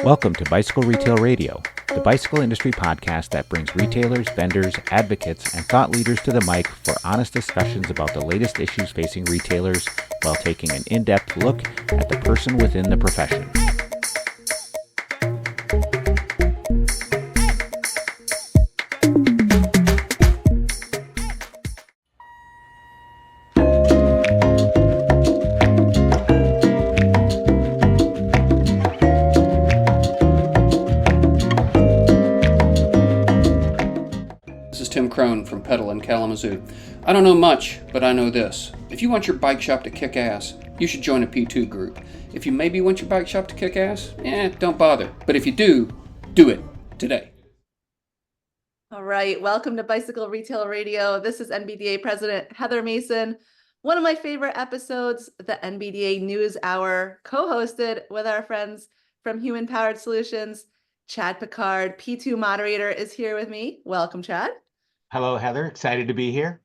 Welcome to Bicycle Retail Radio, the bicycle industry podcast that brings retailers, vendors, advocates, and thought leaders to the mic for honest discussions about the latest issues facing retailers while taking an in-depth look at the person within the profession. From Pedal in Kalamazoo. I don't know much, but I know this. If you want your bike shop to kick ass, you should join a P2 group. If you maybe want your bike shop to kick ass, don't bother. But if you do it today. All right, welcome to Bicycle Retail Radio. This is NBDA President Heather Mason. One of my favorite episodes, the NBDA News Hour, co-hosted with our friends from Human Powered Solutions. Chad Picard, P2 moderator, is here with me. Welcome, Chad. Hello, Heather. Excited to be here.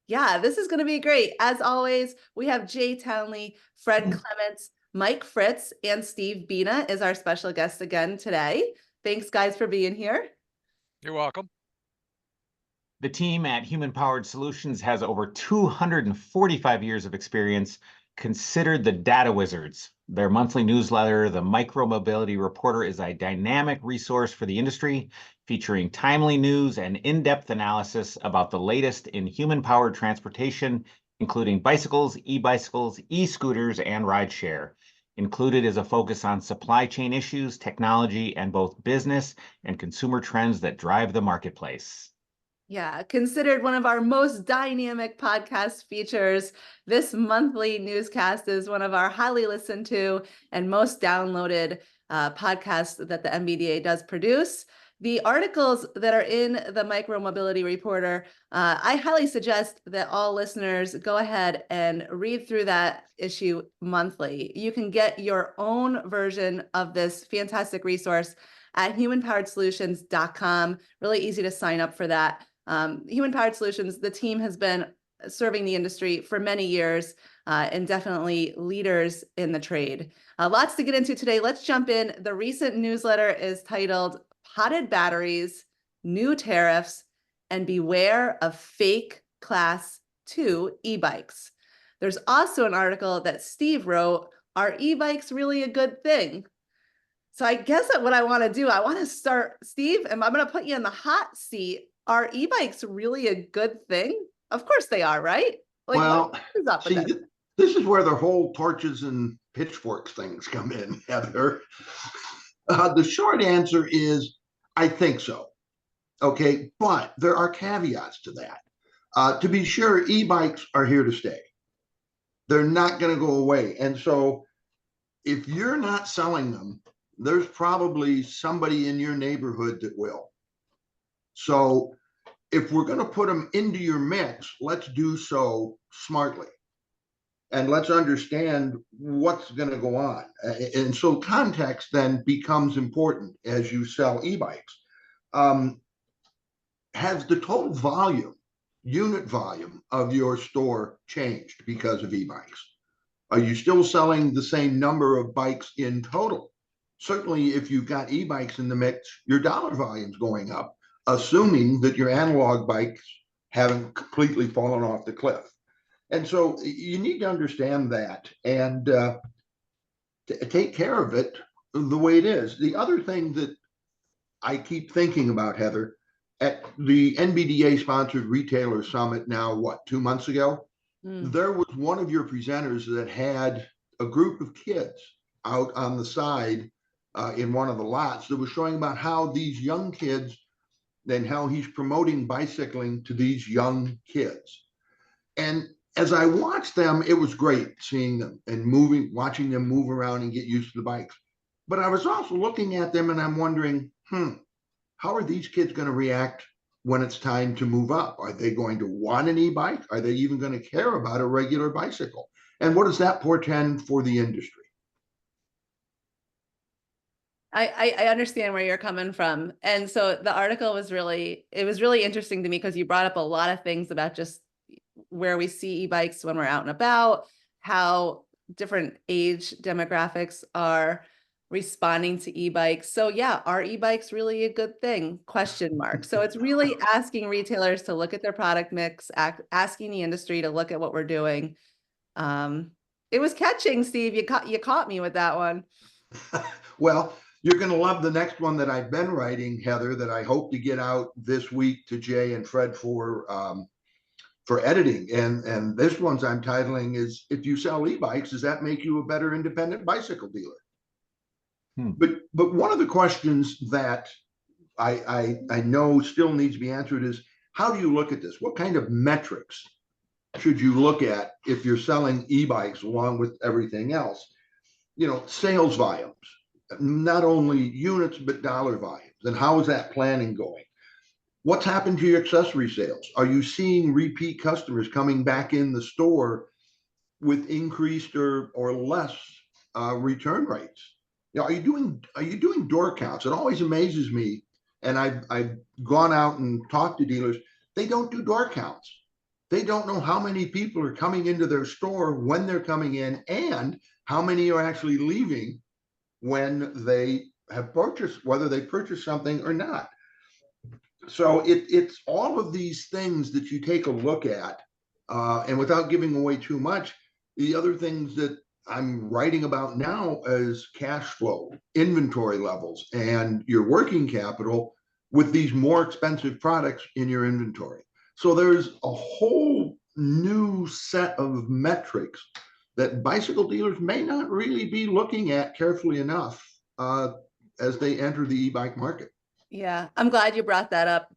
Yeah, this is going to be great. As always, we have Jay Townley, Fred Clements, Mike Fritz, and Steve Bina is our special guest again today. Thanks, guys, for being here. You're welcome. The team at Human Powered Solutions has over 245 years of experience. Considered the data wizards. Their monthly newsletter, the Micromobility Reporter, is a dynamic resource for the industry, featuring timely news and in-depth analysis about the latest in human-powered transportation, including bicycles, e-bicycles, e-scooters, and rideshare. Included is a focus on supply chain issues, technology, and both business and consumer trends that drive the marketplace. Yeah, considered one of our most dynamic podcast features. This monthly newscast is one of our highly listened to and most downloaded podcasts that the NBDA does produce. The articles that are in the Micromobility Reporter, I highly suggest that all listeners go ahead and read through that issue monthly. You can get your own version of this fantastic resource at humanpoweredsolutions.com. Really easy to sign up for that. Human Powered Solutions, the team has been serving the industry for many years and definitely leaders in the trade. Lots to get into today. Let's jump in. The recent newsletter is titled Potted Batteries, New Tariffs, and Beware of Fake Class 2 E-Bikes. There's also an article that Steve wrote, Are E-Bikes Really a Good Thing? So I guess what I want to do, I want to start, Steve, and I'm going to put you in the hot seat. Are e-bikes really a good thing? Of course they are, right? Like, well, what is up with this? This is where the whole torches and pitchforks things come in, Heather. The short answer is, I think so. Okay, but there are caveats to that. To be sure, e-bikes are here to stay. They're not going to go away. And so if you're not selling them, there's probably somebody in your neighborhood that will. So if we're going to put them into your mix, let's do so smartly. And let's understand what's going to go on. And so context then becomes important as you sell e-bikes. Has the total volume, unit volume of your store changed because of e-bikes? Are you still selling the same number of bikes in total? Certainly, if you've got e-bikes in the mix, your dollar volume's going up, assuming that your analog bikes haven't completely fallen off the cliff. And so you need to understand that and take care of it the way it is. The other thing that I keep thinking about, Heather, at the NBDA sponsored retailer summit now, 2 months ago, there was one of your presenters that had a group of kids out on the side in one of the lots that was showing about how these young kids and how he's promoting bicycling to these young kids. And as I watched them, it was great seeing them and watching them move around and get used to the bikes. But I was also looking at them and I'm wondering, how are these kids going to react when it's time to move up? Are they going to want an e-bike? Are they even going to care about a regular bicycle? And what does that portend for the industry? I understand where you're coming from. And so the article was really interesting to me because you brought up a lot of things about just where we see e-bikes when we're out and about, how different age demographics are responding to e-bikes. So yeah, are e-bikes really a good thing? Question mark. So it's really asking retailers to look at their product mix, asking the industry to look at what we're doing. It was catching, Steve. You caught me with that one. Well, you're going to love the next one that I've been writing, Heather, that I hope to get out this week to Jay and Fred for editing. And this one's I'm titling is, if you sell e-bikes, does that make you a better independent bicycle dealer? But one of the questions that I know still needs to be answered is, how do you look at this? What kind of metrics should you look at if you're selling e-bikes along with everything else? Sales volumes, not only units, but dollar volumes. And how is that planning going? What's happened to your accessory sales? Are you seeing repeat customers coming back in the store with increased or less return rates? Are you doing door counts? It always amazes me, and I've gone out and talked to dealers. They don't do door counts. They don't know how many people are coming into their store when they're coming in, and how many are actually leaving when they have purchased, whether they purchased something or not. So it's all of these things that you take a look at, and without giving away too much, the other things that I'm writing about now is cash flow, inventory levels, and your working capital with these more expensive products in your inventory. So there's a whole new set of metrics that bicycle dealers may not really be looking at carefully enough as they enter the e-bike market. Yeah, I'm glad you brought that up.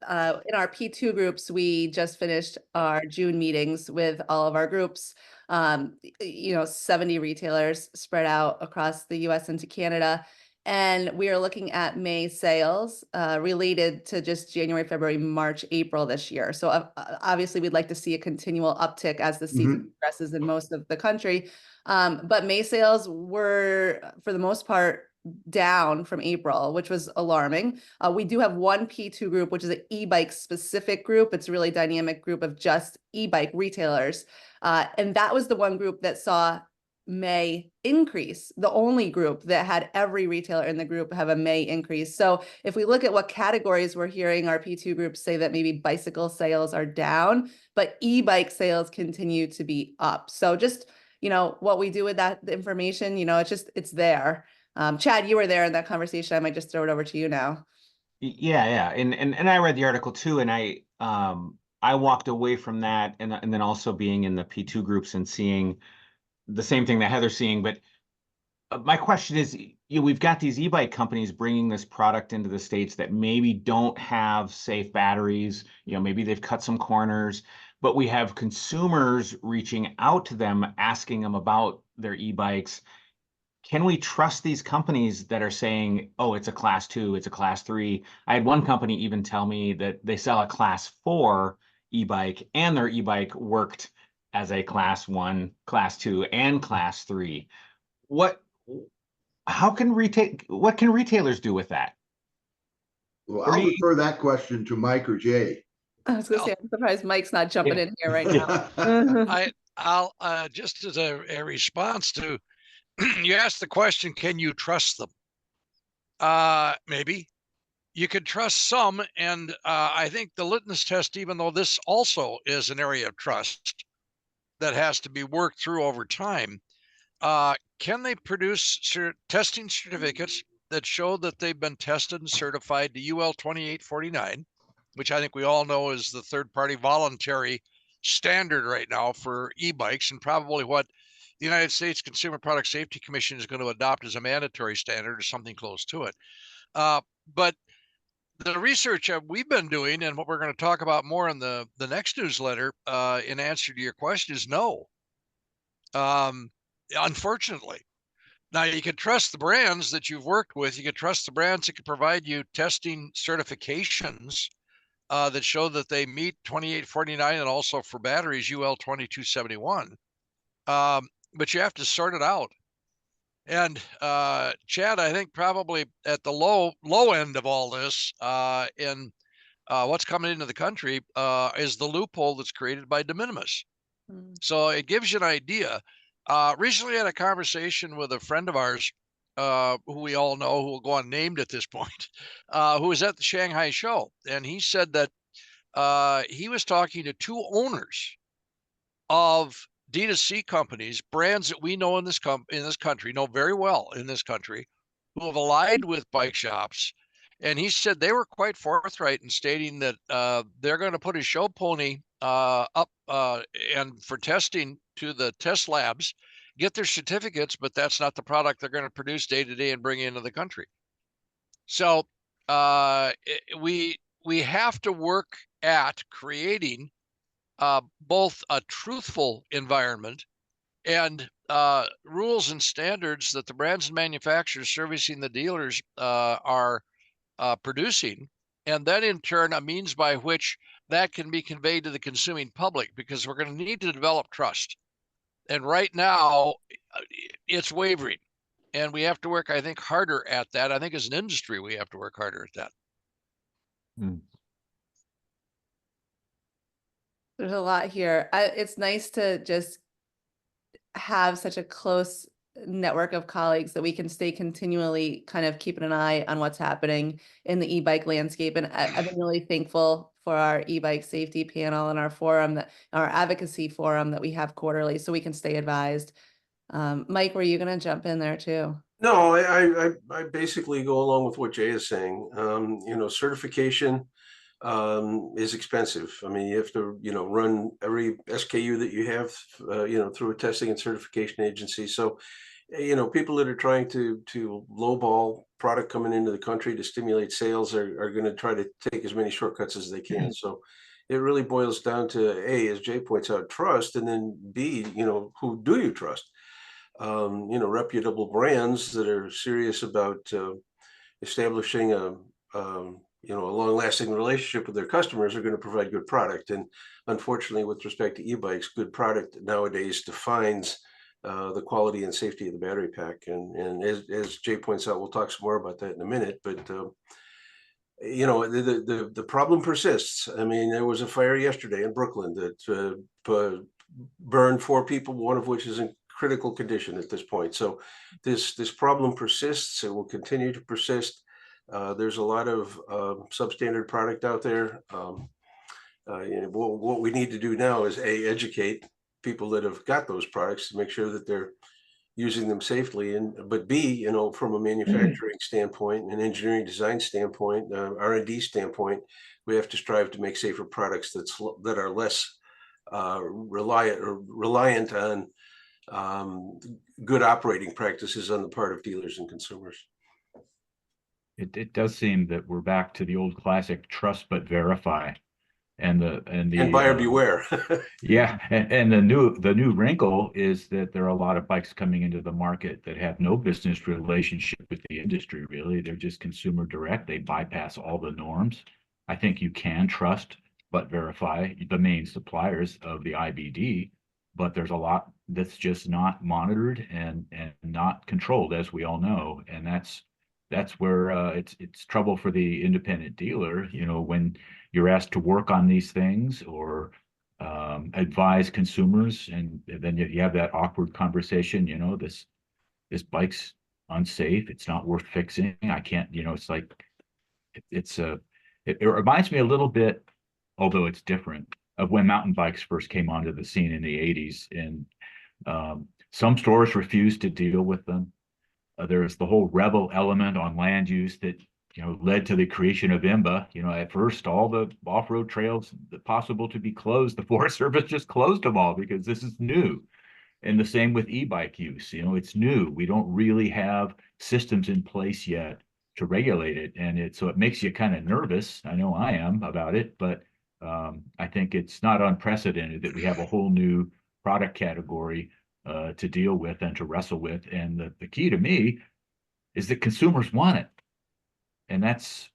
In our P2 groups, we just finished our June meetings with all of our groups, 70 retailers spread out across the US into Canada. And we are looking at May sales related to just January, February, March, April this year. So obviously we'd like to see a continual uptick as the season progresses in most of the country. But May sales were, for the most part, down from April, which was alarming. We do have one P2 group, which is an e-bike specific group. It's a really dynamic group of just e-bike retailers. And that was the one group that saw May increase, the only group that had every retailer in the group have a May increase. So if we look at what categories we're hearing our P2 groups say that maybe bicycle sales are down, but e-bike sales continue to be up. So just, what we do with that information, it's there. Chad, you were there in that conversation. I might just throw it over to you now. Yeah. And I read the article too, and I walked away from that, and then also being in the P2 groups and seeing the same thing that Heather's seeing. But my question is, we've got these e-bike companies bringing this product into the States that maybe don't have safe batteries. Maybe they've cut some corners, but we have consumers reaching out to them, asking them about their e-bikes. Can we trust these companies that are saying, oh, it's a class 2, it's a class 3? I had one company even tell me that they sell a class 4 e-bike, and their e-bike worked as a class 1, class 2, and class 3. What can retailers do with that? Well, I'll refer that question to Mike or Jay. I was going to say, I'm surprised Mike's not jumping in here right now. I'll just as a response to, you asked the question, can you trust them? Maybe. You could trust some, and I think the litmus test, even though this also is an area of trust that has to be worked through over time, can they produce testing certificates that show that they've been tested and certified to UL 2849, which I think we all know is the third-party voluntary standard right now for e-bikes, and probably what the United States Consumer Product Safety Commission is going to adopt as a mandatory standard or something close to it. But the research we've been doing, and what we're going to talk about more in the next newsletter in answer to your question, is no. Unfortunately. Now, you can trust the brands that you've worked with. You can trust the brands that can provide you testing certifications that show that they meet 2849 and also for batteries UL 2271. But you have to sort it out. And Chad, I think probably at the low end of all this in what's coming into the country is the loophole that's created by de minimis. So it gives you an idea. Recently I had a conversation with a friend of ours who we all know, who will go unnamed at this point, who was at the Shanghai show. And he said that he was talking to two owners of D2C companies, brands that we know in this country, know very well in this country, who have allied with bike shops. And he said they were quite forthright in stating that they're going to put a show pony up and for testing to the test labs, get their certificates, but that's not the product they're going to produce day to day and bring into the country. So we have to work at creating both a truthful environment and rules and standards that the brands and manufacturers servicing the dealers are producing, and then in turn a means by which that can be conveyed to the consuming public, because we're going to need to develop trust. And right now it's wavering, and we have to work, I think, harder at that. I think as an industry we have to work harder at that. There's a lot here. It's nice to just have such a close network of colleagues that we can stay continually kind of keeping an eye on what's happening in the e-bike landscape. And I've been really thankful for our e-bike safety panel and our forum, our advocacy forum that we have quarterly, so we can stay advised. Mike, were you going to jump in there too? No, I basically go along with what Jay is saying. Certification is expensive. I mean, you have to, run every SKU that you have, through a testing and certification agency. So, people that are trying to lowball product coming into the country to stimulate sales are going to try to take as many shortcuts as they can. So it really boils down to A, as Jay points out, trust, and then B, who do you trust? Reputable brands that are serious about establishing a long-lasting relationship with their customers are going to provide good product. And unfortunately, with respect to e-bikes, good product nowadays defines the quality and safety of the battery pack. And as Jay points out, we'll talk some more about that in a minute. But the problem persists. I mean, there was a fire yesterday in Brooklyn that burned 4 people, one of which is in critical condition at this point. So this problem persists. It will continue to persist. There's a lot of substandard product out there. What we need to do now is A, educate people that have got those products to make sure that they're using them safely, but B, from a manufacturing standpoint, an engineering design standpoint, R&D standpoint, we have to strive to make safer products that are less reliant on good operating practices on the part of dealers and consumers. It does seem that we're back to the old classic trust but verify, and buyer beware. Yeah, and the new wrinkle is that there are a lot of bikes coming into the market that have no business relationship with the industry. Really, they're just consumer direct. They bypass all the norms. I think you can trust but verify the main suppliers of the IBD, but there's a lot that's just not monitored and not controlled, as we all know, and that's where it's trouble for the independent dealer. When you're asked to work on these things or advise consumers, and then you have that awkward conversation. This bike's unsafe. It's not worth fixing. I can't. It's like it reminds me a little bit, although it's different, of when mountain bikes first came onto the scene in the 80s, and some stores refused to deal with them. There's the whole rebel element on land use that led to the creation of IMBA. At first, all the off-road trails possible to be closed, the Forest Service just closed them all because this is new. And the same with e-bike use. It's new. We don't really have systems in place yet to regulate it, and so it makes you kind of nervous. I know I am about it, but I think it's not unprecedented that we have a whole new product category to deal with and to wrestle with. And the key to me is that consumers want it. And that's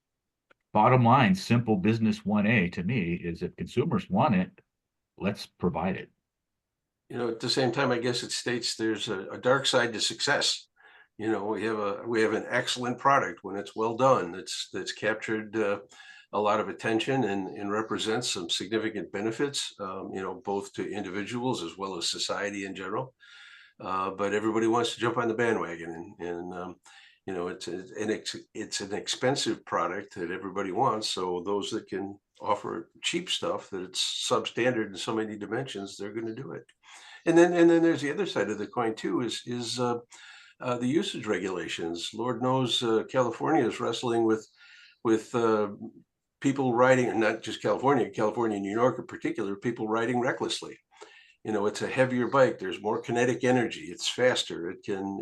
bottom line, simple business 1A to me, is if consumers want it, let's provide it. At the same time, I guess it states there's a dark side to success. We have an excellent product when it's well done. That's captured a lot of attention and represents some significant benefits, both to individuals as well as society in general. but everybody wants to jump on the bandwagon, and you know, it's an expensive product that everybody wants. So those that can offer cheap stuff that it's substandard in so many dimensions, they're going to do it. And then there's the other side of the coin too, is the usage regulations. Lord knows California is wrestling with people riding, and not just California, California and New York in particular, people riding recklessly. You know, it's a heavier bike. There's more kinetic energy. It's faster. It can,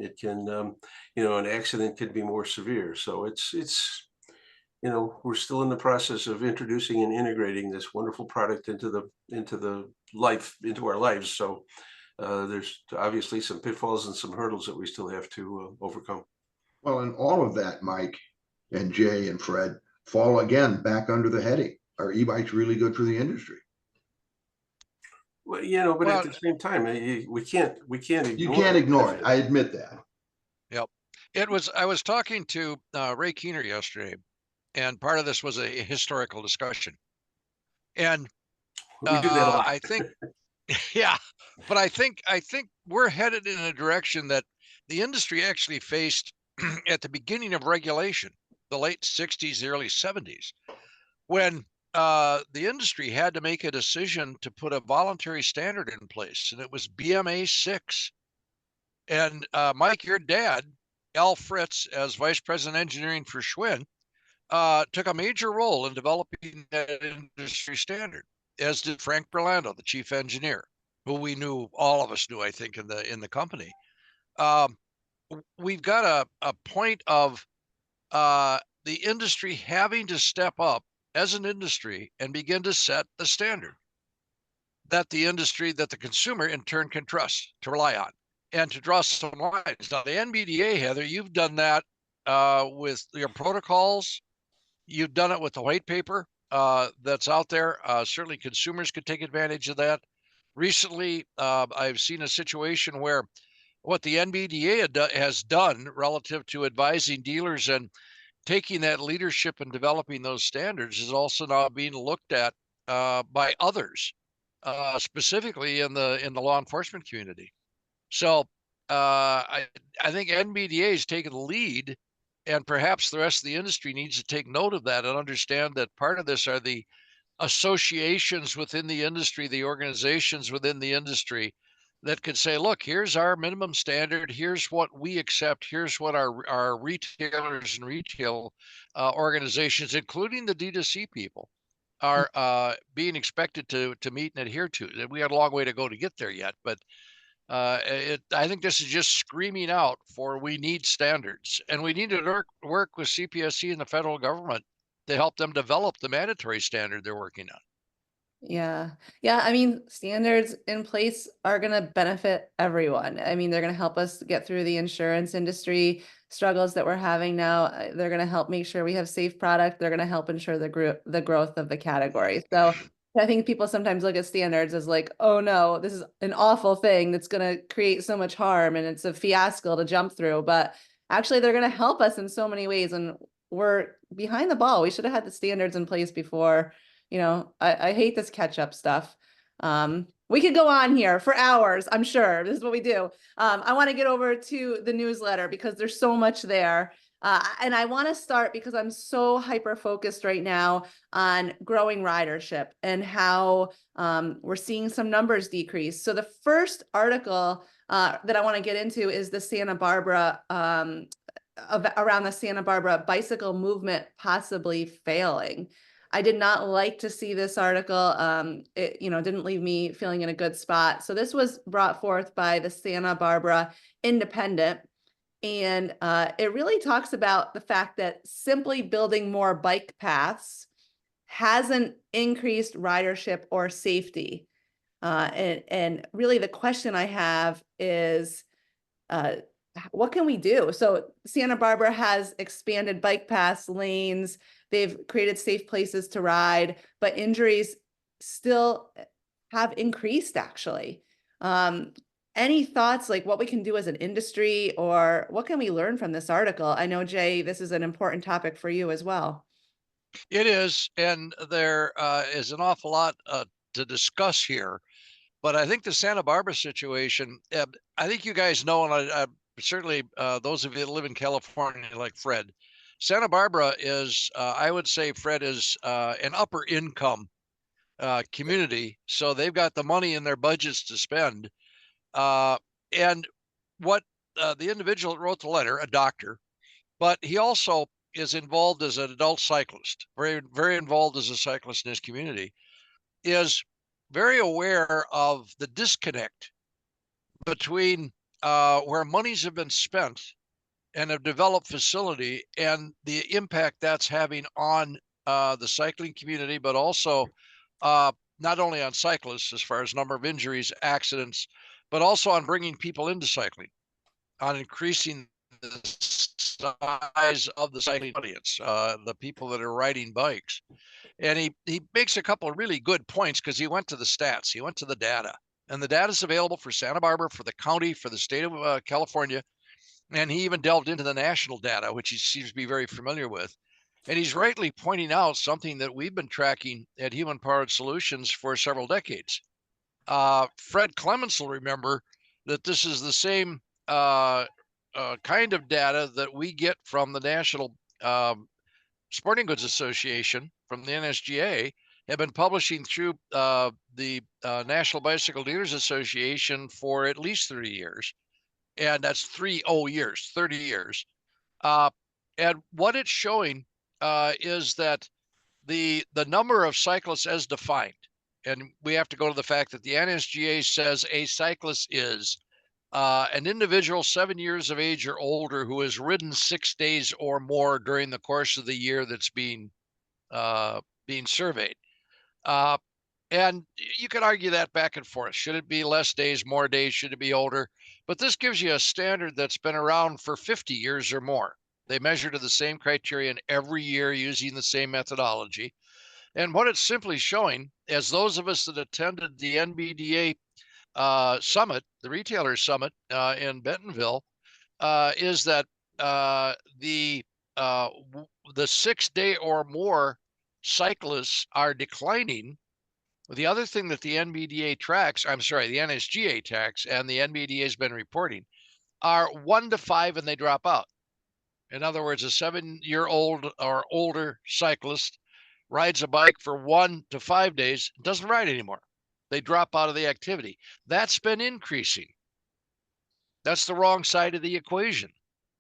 you know, an accident could be more severe. So it's, you know, we're still in the process of introducing and integrating this wonderful product into our lives. So there's obviously some pitfalls and some hurdles that we still have to overcome. Well, and all of that, Mike and Jay and Fred, fall again back under the heading, are e-bikes really good for the industry? Well, you know, but Well, at the same time, we can't You ignore can't the ignore it. benefit. I admit that. yep. I was talking to Ray Keener yesterday, and part of this was a historical discussion. And We do that a lot. I think, yeah, but I think we're headed in a direction that the industry actually faced at the beginning of regulation, the late 60s, the early 70s, when the industry had to make a decision to put a voluntary standard in place, and it was BMA 6. And Mike, your dad, Al Fritz, as vice president engineering for Schwinn, took a major role in developing that industry standard, as did Frank Berlando, the chief engineer, who we knew, all of us knew, I think, in the company. We've got a point of the industry having to step up as an industry and begin to set the standard that the consumer in turn can trust, to rely on, and to draw some lines. Now, the NBDA, Heather, you've done that with your protocols. You've done it with the white paper that's out there. Certainly consumers could take advantage of that. Recently, I've seen a situation where what the NBDA has done relative to advising dealers and taking that leadership and developing those standards is also now being looked at by others, specifically in the law enforcement community. So I think NBDA has taken the lead, and perhaps the rest of the industry needs to take note of that and understand that part of this are the associations within the industry, the organizations within the industry that could say, look, here's our minimum standard, here's what we accept, here's what our retailers and retail organizations, including the D2C people, are being expected to meet and adhere to. We got a long way to go to get there yet, but I think this is just screaming out for, we need standards, and we need to work with CPSC and the federal government to help them develop the mandatory standard they're working on. Yeah. Yeah. I mean, standards in place are going to benefit everyone. I mean, they're going to help us get through the insurance industry struggles that we're having now. They're going to help make sure we have safe product. They're going to help ensure the growth of the category. So I think people sometimes look at standards as like, oh no, this is an awful thing that's going to create so much harm and it's a fiasco to jump through. But actually, they're going to help us in so many ways. And we're behind the ball. We should have had the standards in place before. You know, I hate this catch up stuff. We could go on here for hours, I'm sure. This is what we do. I want to get over to the newsletter because there's so much there. And I want to start because I'm so hyper focused right now on growing ridership and how we're seeing some numbers decrease. So the first article that I want to get into is the Santa Barbara, around the Santa Barbara bicycle movement possibly failing. I did not like to see this article. It, you know, didn't leave me feeling in a good spot. So this was brought forth by the Santa Barbara Independent. And it really talks about the fact that simply building more bike paths hasn't increased ridership or safety. And really the question I have is, what can we do? So Santa Barbara has expanded bike paths, lanes, they've created safe places to ride, but injuries still have increased actually. Any thoughts like what we can do as an industry or what can we learn from this article? I know, Jay, this is an important topic for you as well. It is, and there is an awful lot to discuss here. But I think the Santa Barbara situation, I think you guys know, and I certainly those of you that live in California, like Fred, Santa Barbara is, I would say, Fred, is an upper income community. So they've got the money in their budgets to spend. And what the individual that wrote the letter, a doctor, but he also is involved as an adult cyclist, very, very involved as a cyclist in his community, is very aware of the disconnect between where monies have been spent and a developed facility and the impact that's having on the cycling community, but also not only on cyclists as far as number of injuries, accidents, but also on bringing people into cycling, on increasing the size of the cycling audience, the people that are riding bikes. And he makes a couple of really good points because he went to the stats, he went to the data, and the data is available for Santa Barbara, for the county, for the state of California. And he even delved into the national data, which he seems to be very familiar with. And he's rightly pointing out something that we've been tracking at Human Powered Solutions for several decades. Fred Clements will remember that this is the same kind of data that we get from the National Sporting Goods Association, from the NSGA, have been publishing through the National Bicycle Dealers Association for at least 30 years. And that's 30 years, 30 years. And what it's showing is that the number of cyclists as defined, and we have to go to the fact that the NSGA says a cyclist is an individual 7 years of age or older who has ridden 6 days or more during the course of the year that's being surveyed. And you could argue that back and forth. Should it be less days, more days? Should it be older? But this gives you a standard that's been around for 50 years or more. They measure to the same criterion every year using the same methodology. And what it's simply showing, as those of us that attended the NBDA summit, the retailer summit in Bentonville, is that the 6 day or more cyclists are declining. The other thing that the NBDA tracks, I'm sorry, the NSGA tracks and the NBDA has been reporting are 1 to 5 and they drop out. In other words, a 7-year-old or older cyclist rides a bike for 1 to 5 days, doesn't ride anymore. They drop out of the activity. That's been increasing. That's the wrong side of the equation.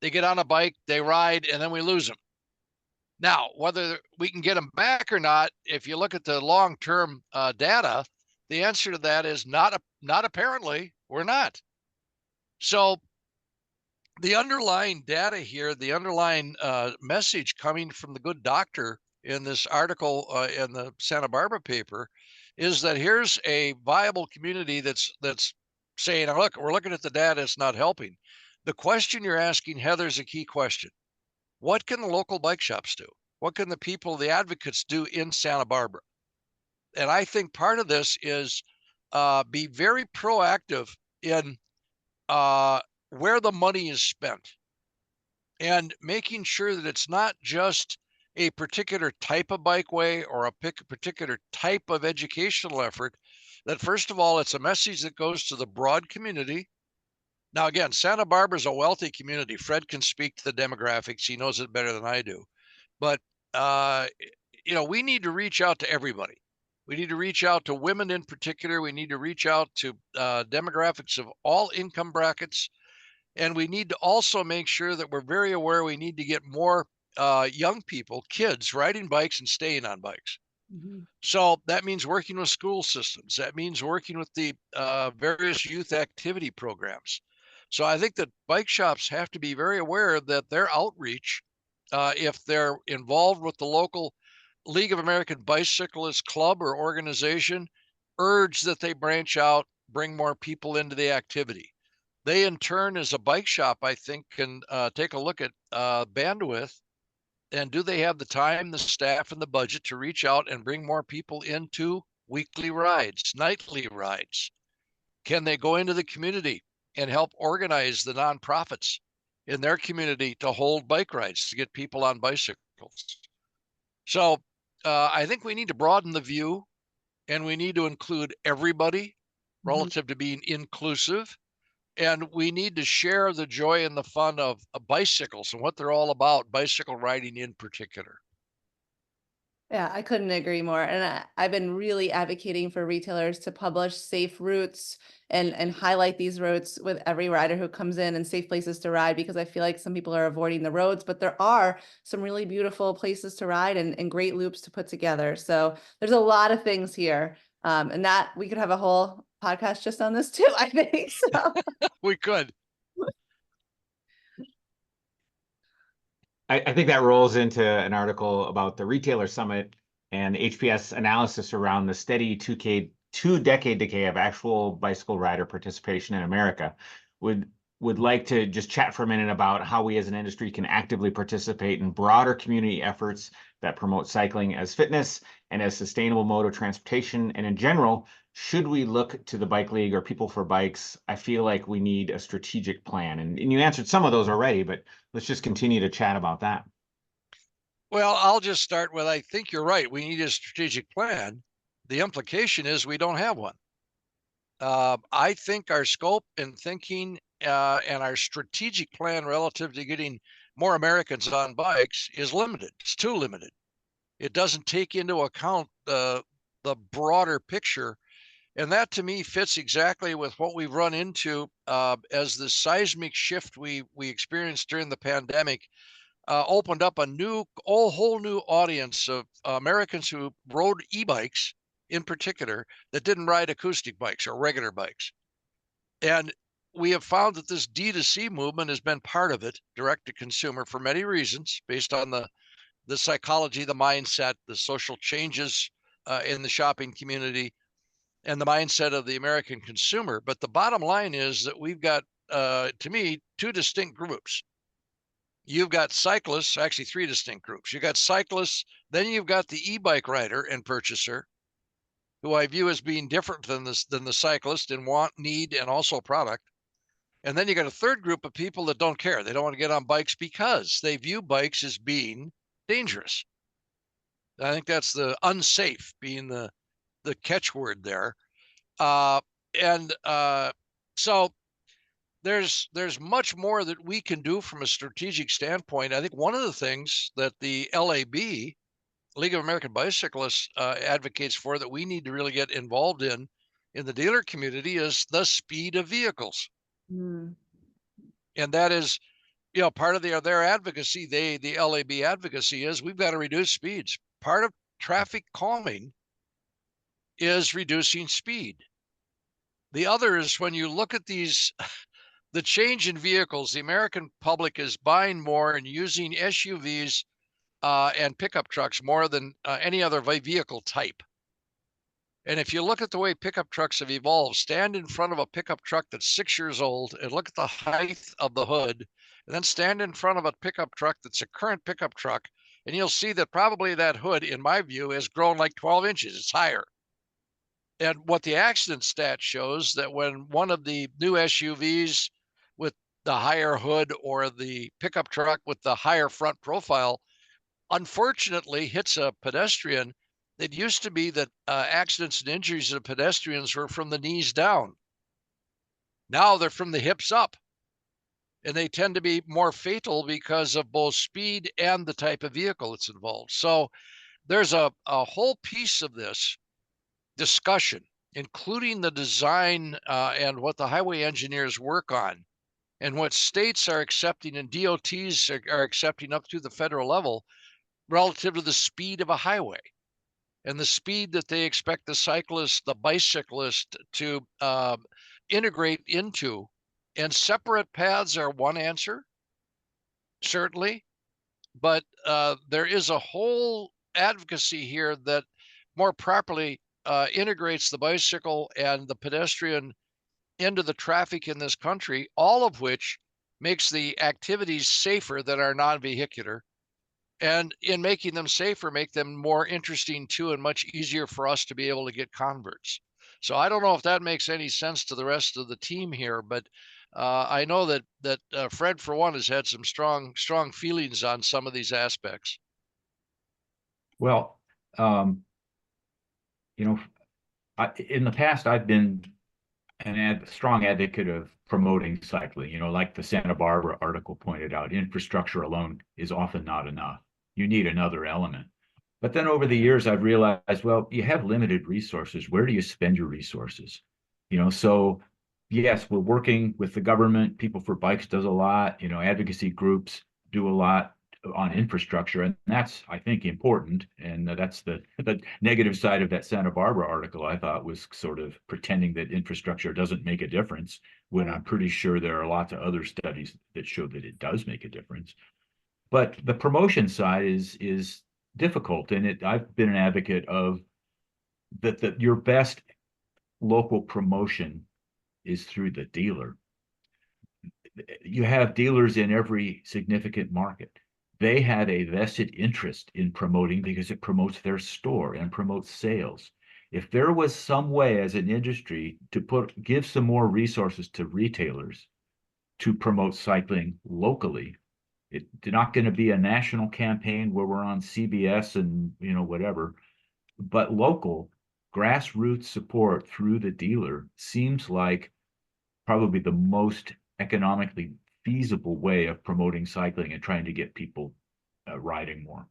They get on a bike, they ride, and then we lose them. Now, whether we can get them back or not, if you look at the long-term data, the answer to that is not apparently. We're not. So the underlying data here, the underlying message coming from the good doctor in this article in the Santa Barbara paper is that here's a viable community that's saying, look, we're looking at the data, it's not helping. The question you're asking, Heather, is a key question. What can the local bike shops do? What can the people, the advocates do in Santa Barbara? And I think part of this is be very proactive in where the money is spent and making sure that it's not just a particular type of bikeway or a particular type of educational effort, that first of all, it's a message that goes to the broad community. Now, again, Santa Barbara is a wealthy community. Fred can speak to the demographics. He knows it better than I do. But, we need to reach out to everybody. We need to reach out to women in particular. We need to reach out to demographics of all income brackets. And we need to also make sure that we're very aware we need to get more young people, kids, riding bikes and staying on bikes. Mm-hmm. So that means working with school systems. That means working with the various youth activity programs. So I think that bike shops have to be very aware that their outreach, if they're involved with the local League of American Bicyclists club or organization, urge that they branch out, bring more people into the activity. They, in turn, as a bike shop, I think, can take a look at bandwidth, and do they have the time, the staff, and the budget to reach out and bring more people into weekly rides, nightly rides? Can they go into the community and help organize the nonprofits in their community to hold bike rides, to get people on bicycles? So I think we need to broaden the view, and we need to include everybody. relative to being inclusive. And we need to share the joy and the fun of bicycles and what they're all about, bicycle riding in particular. Yeah, I couldn't agree more. And I've been really advocating for retailers to publish safe routes and highlight these routes with every rider who comes in, and safe places to ride, because I feel like some people are avoiding the roads, but there are some really beautiful places to ride and great loops to put together. So there's a lot of things here. And that we could have a whole podcast just on this too, I think. So We could. I think that rolls into an article about the Retailer Summit and HPS analysis around the steady two-decade decay of actual bicycle rider participation in America. Would like to just chat for a minute about how we as an industry can actively participate in broader community efforts that promote cycling as fitness and as sustainable mode of transportation. And in general, should we look to the Bike League or People for Bikes? I feel like we need a strategic plan. And you answered some of those already, but let's just continue to chat about that. Well, I'll just start with, I think you're right. We need a strategic plan. The implication is we don't have one. I think our scope and thinking and our strategic plan relative to getting more Americans on bikes is limited. It's too limited. It doesn't take into account the broader picture. And that to me fits exactly with what we've run into as the seismic shift we experienced during the pandemic opened up a whole new audience of Americans who rode e-bikes in particular that didn't ride acoustic bikes or regular bikes. And we have found that this D2C movement has been part of it, direct to consumer, for many reasons, based on the psychology, the mindset, the social changes in the shopping community, and the mindset of the American consumer. But the bottom line is that we've got, to me, two distinct groups. You've got cyclists, actually three distinct groups. You've got cyclists, then you've got the e-bike rider and purchaser, who I view as being different than the cyclist in want, need, and also product. And then you got a third group of people that don't care. They don't want to get on bikes because they view bikes as being dangerous. I think that's the unsafe being the catchword there. So there's much more that we can do from a strategic standpoint. I think one of the things that the LAB, League of American Bicyclists, advocates for, that we need to really get involved in the dealer community, is the speed of vehicles. And that is, part of their advocacy, the LAB advocacy is we've got to reduce speeds. Part of traffic calming is reducing speed. The other is when you look at the change in vehicles, the American public is buying more and using SUVs and pickup trucks more than any other vehicle type. And if you look at the way pickup trucks have evolved, stand in front of a pickup truck that's 6 years old and look at the height of the hood, and then stand in front of a pickup truck that's a current pickup truck, and you'll see that probably that hood, in my view, has grown like 12 inches. It's higher. And what the accident stat shows, that when one of the new SUVs with the higher hood or the pickup truck with the higher front profile unfortunately hits a pedestrian, it used to be that accidents and injuries of pedestrians were from the knees down. Now they're from the hips up, and they tend to be more fatal because of both speed and the type of vehicle that's involved. So there's a whole piece of this discussion, including the design and what the highway engineers work on, and what states are accepting and DOTs are accepting up to the federal level relative to the speed of a highway and the speed that they expect the cyclist, the bicyclist to integrate into. And separate paths are one answer, certainly, but there is a whole advocacy here that more properly integrates the bicycle and the pedestrian into the traffic in this country, all of which makes the activities safer that are non-vehicular. And in making them safer, make them more interesting too, and much easier for us to be able to get converts. So I don't know if that makes any sense to the rest of the team here, but I know that Fred, for one, has had some strong feelings on some of these aspects. Well, in the past, I've been strong advocate of promoting cycling. Like the Santa Barbara article pointed out, infrastructure alone is often not enough. You need another element. But then over the years, I've realized, well, you have limited resources. Where do you spend your resources? So yes, we're working with the government. People for Bikes does a lot. Advocacy groups do a lot on infrastructure, and that's, I think, important. And that's the negative side of that Santa Barbara article. I thought was sort of pretending that infrastructure doesn't make a difference, when I'm pretty sure there are lots of other studies that show that it does make a difference. But the promotion side is difficult, and I've been an advocate of that your best local promotion is through the dealer. You have dealers in every significant market. They have a vested interest in promoting because it promotes their store and promotes sales. If there was some way as an industry to give some more resources to retailers to promote cycling locally, it's not going to be a national campaign where we're on CBS and whatever, but local grassroots support through the dealer seems like probably the most economically feasible way of promoting cycling and trying to get people riding more.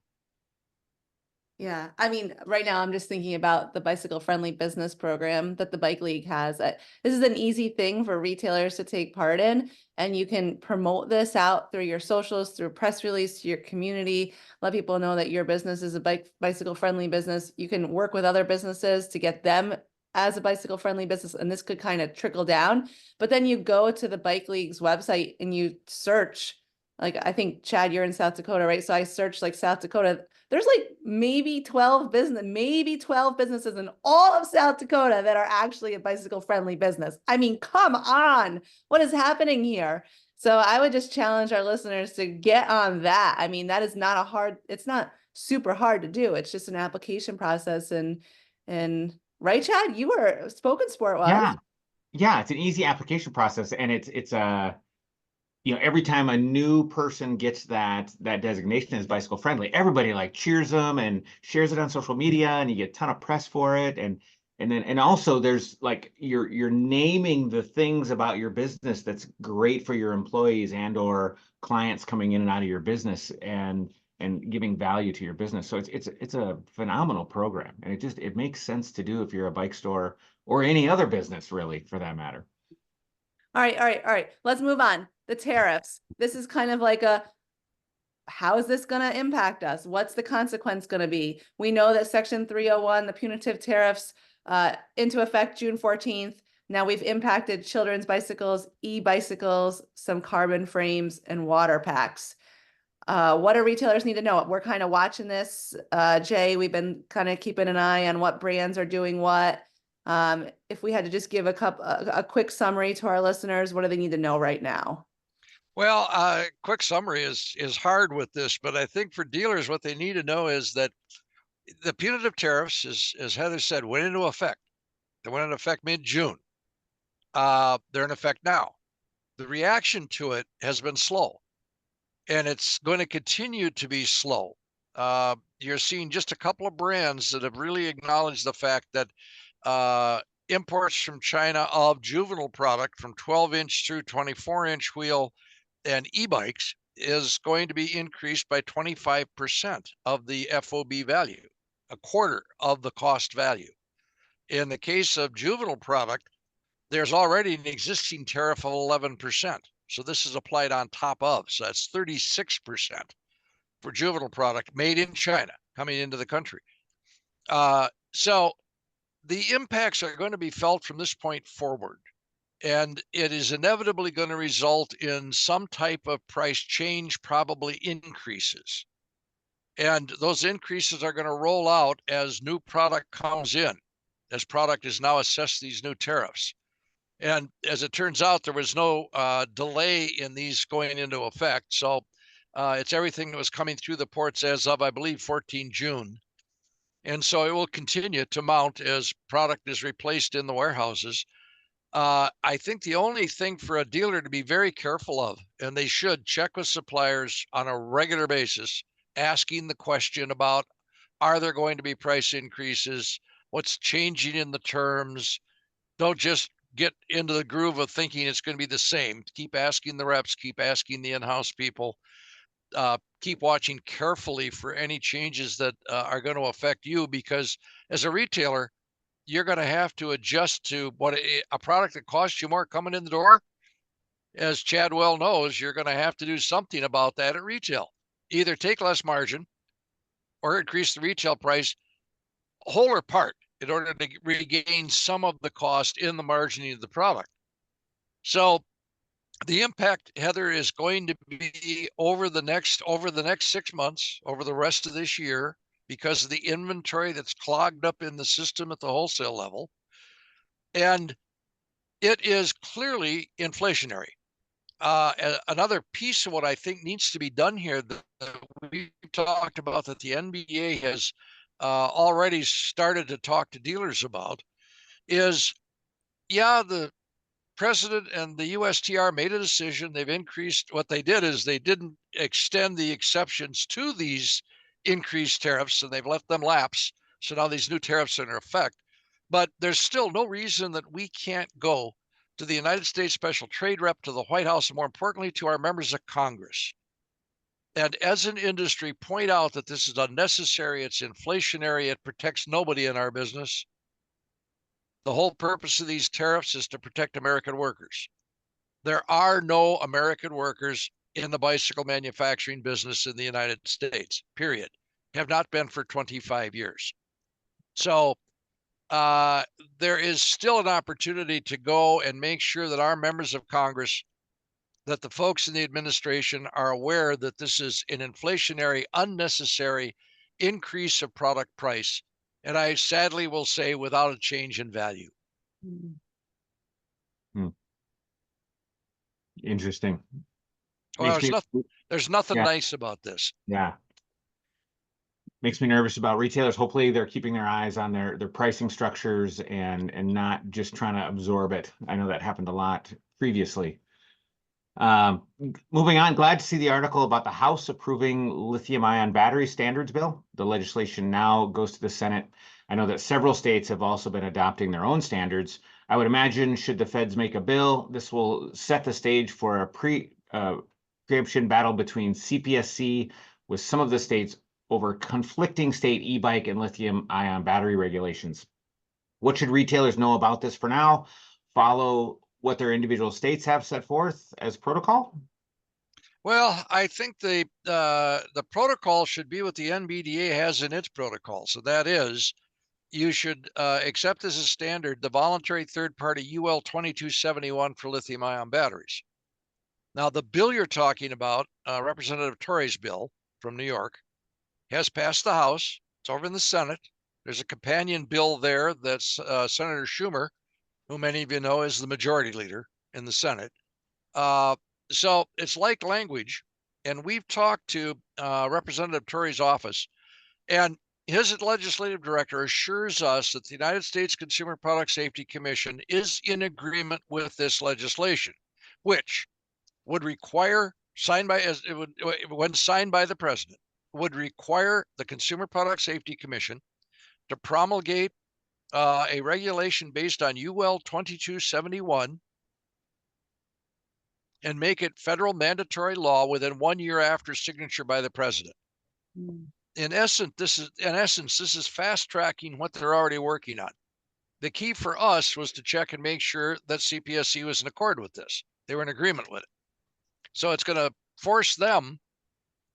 Yeah, I mean, right now I'm just thinking about the bicycle friendly business program that the Bike League has. This is an easy thing for retailers to take part in, and you can promote this out through your socials, through press release to your community, let people know that your business is a bicycle friendly business. You can work with other businesses to get them as a bicycle friendly business, and this could kind of trickle down. But then you go to the Bike League's website and you search, like, I think, Chad, you're in South Dakota, right? So I searched like South Dakota. There's like maybe 12 businesses in all of South Dakota that are actually a bicycle friendly business. I mean, come on, what is happening here? So I would just challenge our listeners to get on that. I mean, that is it's not super hard to do. It's just an application process. And right, Chad, you were Spoken Sport was. Yeah, it's an easy application process, and it's every time a new person gets that designation as bicycle friendly, everybody like cheers them and shares it on social media, and you get a ton of press for it. And also there's like you're naming the things about your business that's great for your employees and or clients coming in and out of your business, and giving value to your business. So it's a phenomenal program, and it makes sense to do if you're a bike store or any other business, really, for that matter. All right. Let's move on. The tariffs. This is kind of like how is this going to impact us? What's the consequence going to be? We know that Section 301, the punitive tariffs, into effect June 14th. Now we've impacted children's bicycles, e-bicycles, some carbon frames, and water packs. What do retailers need to know? We're kind of watching this, Jay. We've been kind of keeping an eye on what brands are doing what. If we had to just give a quick summary to our listeners, what do they need to know right now? Well, quick summary is hard with this, but I think for dealers, what they need to know is that the punitive tariffs, as Heather said, went into effect. They went into effect mid-June. They're in effect now. The reaction to it has been slow, and it's going to continue to be slow. You're seeing just a couple of brands that have really acknowledged the fact that imports from China of juvenile product from 12-inch through 24-inch wheel and e-bikes is going to be increased by 25% of the FOB value, a quarter of the cost value. In the case of juvenile product, there's already an existing tariff of 11%. So this is applied on top of, so that's 36% for juvenile product made in China coming into the country. So the impacts are going to be felt from this point forward. And it is inevitably going to result in some type of price change, probably increases. And those increases are going to roll out as new product comes in, as product is now assessed these new tariffs. And as it turns out, there was no delay in these going into effect. So it's everything that was coming through the ports as of, I believe, 14 June. And so it will continue to mount as product is replaced in the warehouses. I think the only thing for a dealer to be very careful of, and they should check with suppliers on a regular basis, asking the question about, are there going to be price increases? What's changing in the terms? Don't just get into the groove of thinking it's going to be the same. Keep asking the reps, keep asking the in-house people, keep watching carefully for any changes that are going to affect you, because as a retailer, you're going to have to adjust to what a product that costs you more coming in the door. As Chad well knows, you're going to have to do something about that at retail. Either take less margin or increase the retail price, whole or part, in order to regain some of the cost in the margining of the product. So the impact, Heather, is going to be over the next 6 months, over the rest of this year, because of the inventory that's clogged up in the system at the wholesale level. And it is clearly inflationary. Another piece of what I think needs to be done here that we talked about, that the NBDA has already started to talk to dealers about, is, the president and the USTR made a decision. They've increased. What they did is they didn't extend the exceptions to these increased tariffs, and they've let them lapse. So now these new tariffs are in effect. But there's still no reason that we can't go to the United States Special Trade Rep, to the White House, and more importantly, to our members of Congress, and as an industry, point out that this is unnecessary, it's inflationary, it protects nobody in our business. The whole purpose of these tariffs is to protect American workers. There are no American workers in the bicycle manufacturing business in the United States, period. Have not been for 25 years. So there is still an opportunity to go and make sure that our members of Congress, that the folks in the administration, are aware that this is an inflationary, unnecessary increase of product price. And I sadly will say, without a change in value. Interesting. Well, there's nothing Yeah. nice about this. Yeah. Makes me nervous about retailers. Hopefully they're keeping their eyes on their pricing structures and not just trying to absorb it. I know that happened a lot previously. Moving on, glad to see the article about the House approving lithium-ion battery standards bill. The legislation now goes to the Senate. I know that several states have also been adopting their own standards. I would imagine, should the feds make a bill, this will set the stage for a preemption battle between CPSC with some of the states over conflicting state e-bike and lithium-ion battery regulations. What should retailers know about this for now? Follow what their individual states have set forth as protocol? Well, I think the protocol should be what the NBDA has in its protocol. So that is, you should accept as a standard the voluntary third-party UL 2271 for lithium-ion batteries. Now, the bill you're talking about, Representative Torrey's bill from New York, has passed the House. It's over in the Senate. There's a companion bill there that's Senator Schumer, who many of you know is the majority leader in the Senate. So it's like language. And we've talked to Representative Torrey's office, and his legislative director assures us that the United States Consumer Product Safety Commission is in agreement with this legislation, which would require, when signed by the president, would require the Consumer Product Safety Commission to promulgate a regulation based on UL 2271 and make it federal mandatory law within 1 year after signature by the president. In essence, this is fast tracking what they're already working on. The key for us was to check and make sure that CPSC was in accord with this. They were in agreement with it. So it's going to force them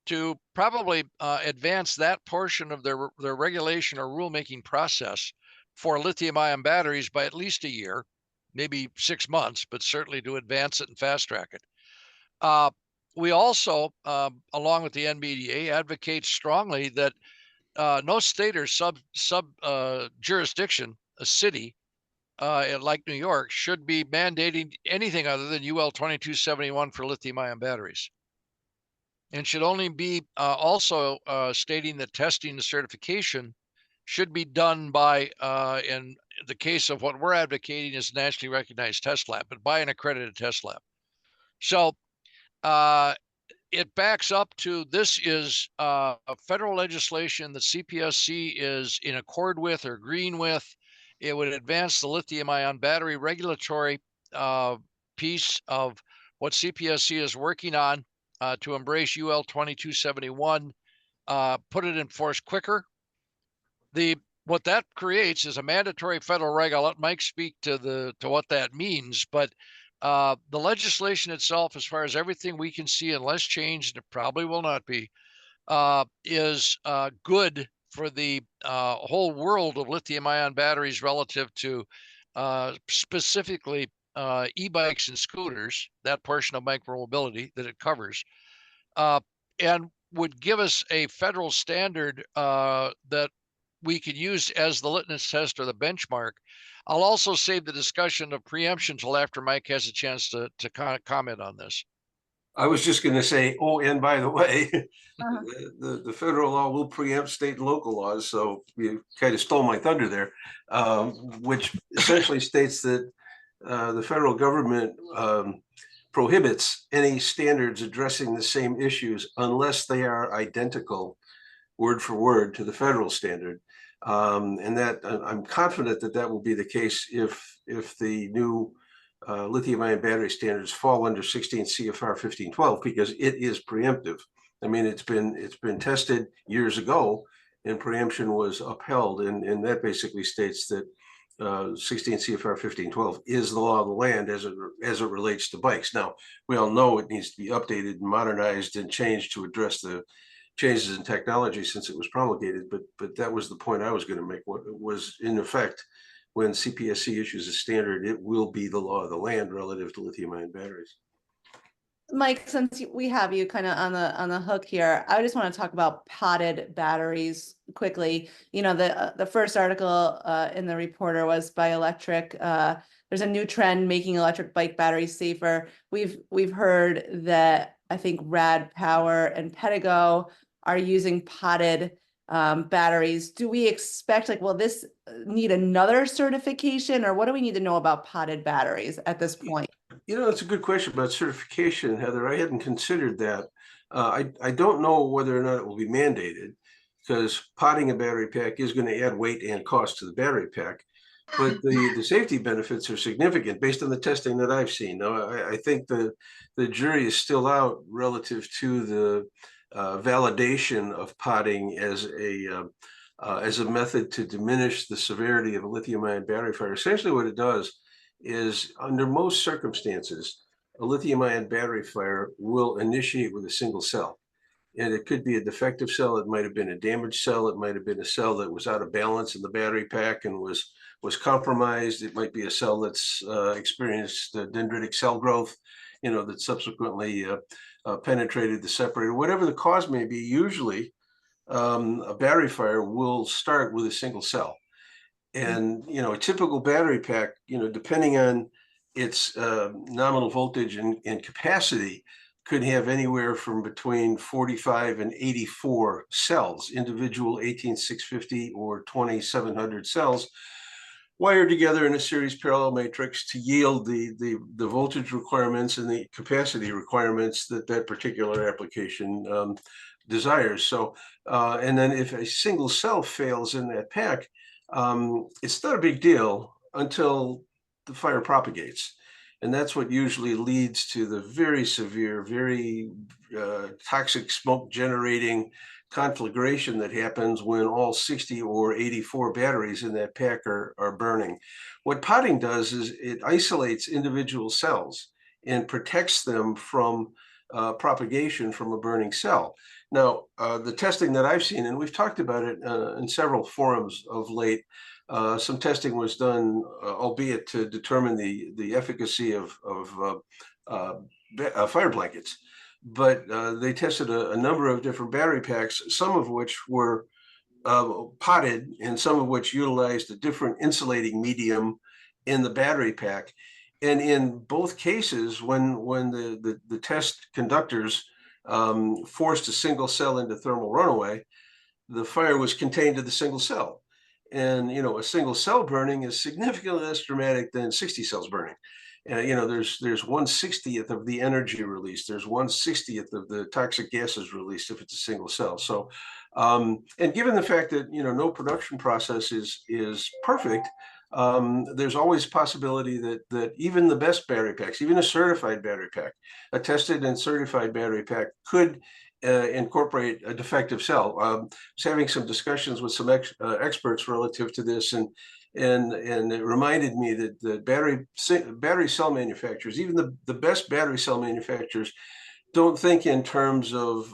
to probably advance that portion of their regulation or rulemaking process for lithium-ion batteries by at least a year, maybe 6 months, but certainly to advance it and fast track it. We also, along with the NBDA, advocate strongly that no state or sub jurisdiction, a city like New York, should be mandating anything other than UL 2271 for lithium-ion batteries, and should only be also stating that testing and certification should be done by, in the case of what we're advocating, is nationally recognized test lab, but by an accredited test lab. So it backs up to, this is a federal legislation that CPSC is in accord with or agreeing with, It would advance the lithium-ion battery regulatory piece of what CPSC is working on to embrace UL 2271, put it in force quicker. What that creates is a mandatory federal reg. I'll let Mike speak to what that means, but the legislation itself, as far as everything we can see, unless changed, it probably will not be, is good for the whole world of lithium-ion batteries relative to specifically e-bikes and scooters, that portion of micromobility that it covers, and would give us a federal standard that we could use as the litmus test or the benchmark. I'll also save the discussion of preemption till after Mike has a chance to comment on this. I was just going to say, oh, and by the way, Uh-huh. the federal law will preempt state and local laws. So you kind of stole my thunder there, which essentially states that the federal government prohibits any standards addressing the same issues unless they are identical word for word to the federal standard. And that I'm confident that that will be the case if the new lithium-ion battery standards fall under 16 CFR 1512, because it is preemptive. I mean, it's been tested years ago, and preemption was upheld, and that basically states that 16 CFR 1512 is the law of the land as it relates to bikes. Now, we all know it needs to be updated and modernized and changed to address the changes in technology since it was promulgated, but that was the point I was going to make. What was in effect when CPSC issues a standard, it will be the law of the land relative to lithium-ion batteries. Mike, since we have you kind of on the hook here, I just want to talk about potted batteries quickly. You know, the first article in the Reporter was by Electric. There's a new trend making electric bike batteries safer. We've heard that I think Rad Power and Pedigo are using potted batteries. Do we expect, like, will this need another certification, or what do we need to know about potted batteries at this point? You know, it's a good question about certification, Heather. I hadn't considered that. I don't know whether or not it will be mandated, because potting a battery pack is going to add weight and cost to the battery pack. But the safety benefits are significant based on the testing that I've seen. Now, I think the jury is still out relative to the validation of potting as a method to diminish the severity of a lithium-ion battery fire. Essentially, what it does is, under most circumstances, a lithium-ion battery fire will initiate with a single cell. And it could be a defective cell. It might have been a damaged cell. It might have been a cell that was out of balance in the battery pack and was compromised. It might be a cell that's experienced dendritic cell growth, you know, that subsequently penetrated the separator. Whatever the cause may be, usually a battery fire will start with a single cell. And, you know, a typical battery pack, you know, depending on its nominal voltage and capacity, could have anywhere from between 45 and 84 cells, individual 18650 or 2700 cells, wired together in a series parallel matrix to yield the voltage requirements and the capacity requirements that that particular application desires. So, and then if a single cell fails in that pack, it's not a big deal until the fire propagates. And that's what usually leads to the very severe, very toxic smoke generating conflagration that happens when all 60 or 84 batteries in that pack are burning. What potting does is it isolates individual cells and protects them from propagation from a burning cell. Now, the testing that I've seen, and we've talked about it in several forums of late, some testing was done, albeit to determine the efficacy of fire blankets. But they tested a number of different battery packs, some of which were potted and some of which utilized a different insulating medium in the battery pack. And in both cases, when the test conductors forced a single cell into thermal runaway, the fire was contained to the single cell. And, you know, a single cell burning is significantly less dramatic than 60 cells burning. You know, there's 1/60th of the energy released. There's 1/60th of the toxic gases released if it's a single cell. So, and given the fact that, you know, no production process is perfect, there's always possibility that even the best battery packs, even a certified battery pack, a tested and certified battery pack, could incorporate a defective cell. I was having some discussions with some experts relative to this, and it reminded me that the battery cell manufacturers, even the best battery cell manufacturers, don't think in terms of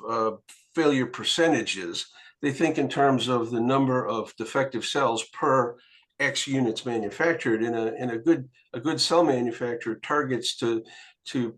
failure percentages. They think in terms of the number of defective cells per X units manufactured. In a good cell manufacturer targets to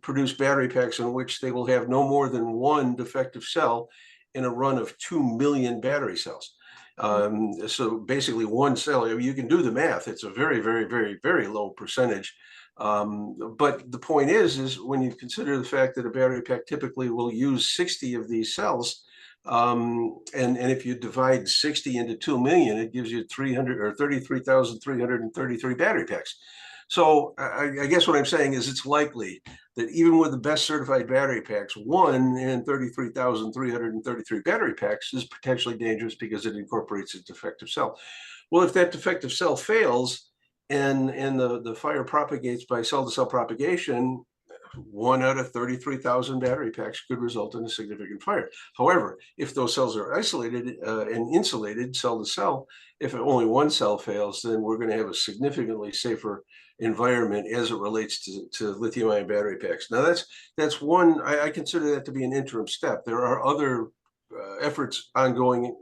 produce battery packs in which they will have no more than one defective cell in a run of 2 million battery cells. So basically one cell, you can do the math. It's a very, very, very, very low percentage. But the point is when you consider the fact that a battery pack typically will use 60 of these cells, and if you divide 60 into 2 million, it gives you 300 or 33,333 battery packs. So I guess what I'm saying is it's likely that even with the best certified battery packs, 1 in 33,333 battery packs is potentially dangerous because it incorporates a defective cell. Well, if that defective cell fails and the fire propagates by cell-to-cell propagation, 1 out of 33,000 battery packs could result in a significant fire. However, if those cells are isolated and insulated cell to cell, if only one cell fails, then we're going to have a significantly safer environment as it relates to lithium-ion battery packs. Now, that's one. I consider that to be an interim step. There are other efforts ongoing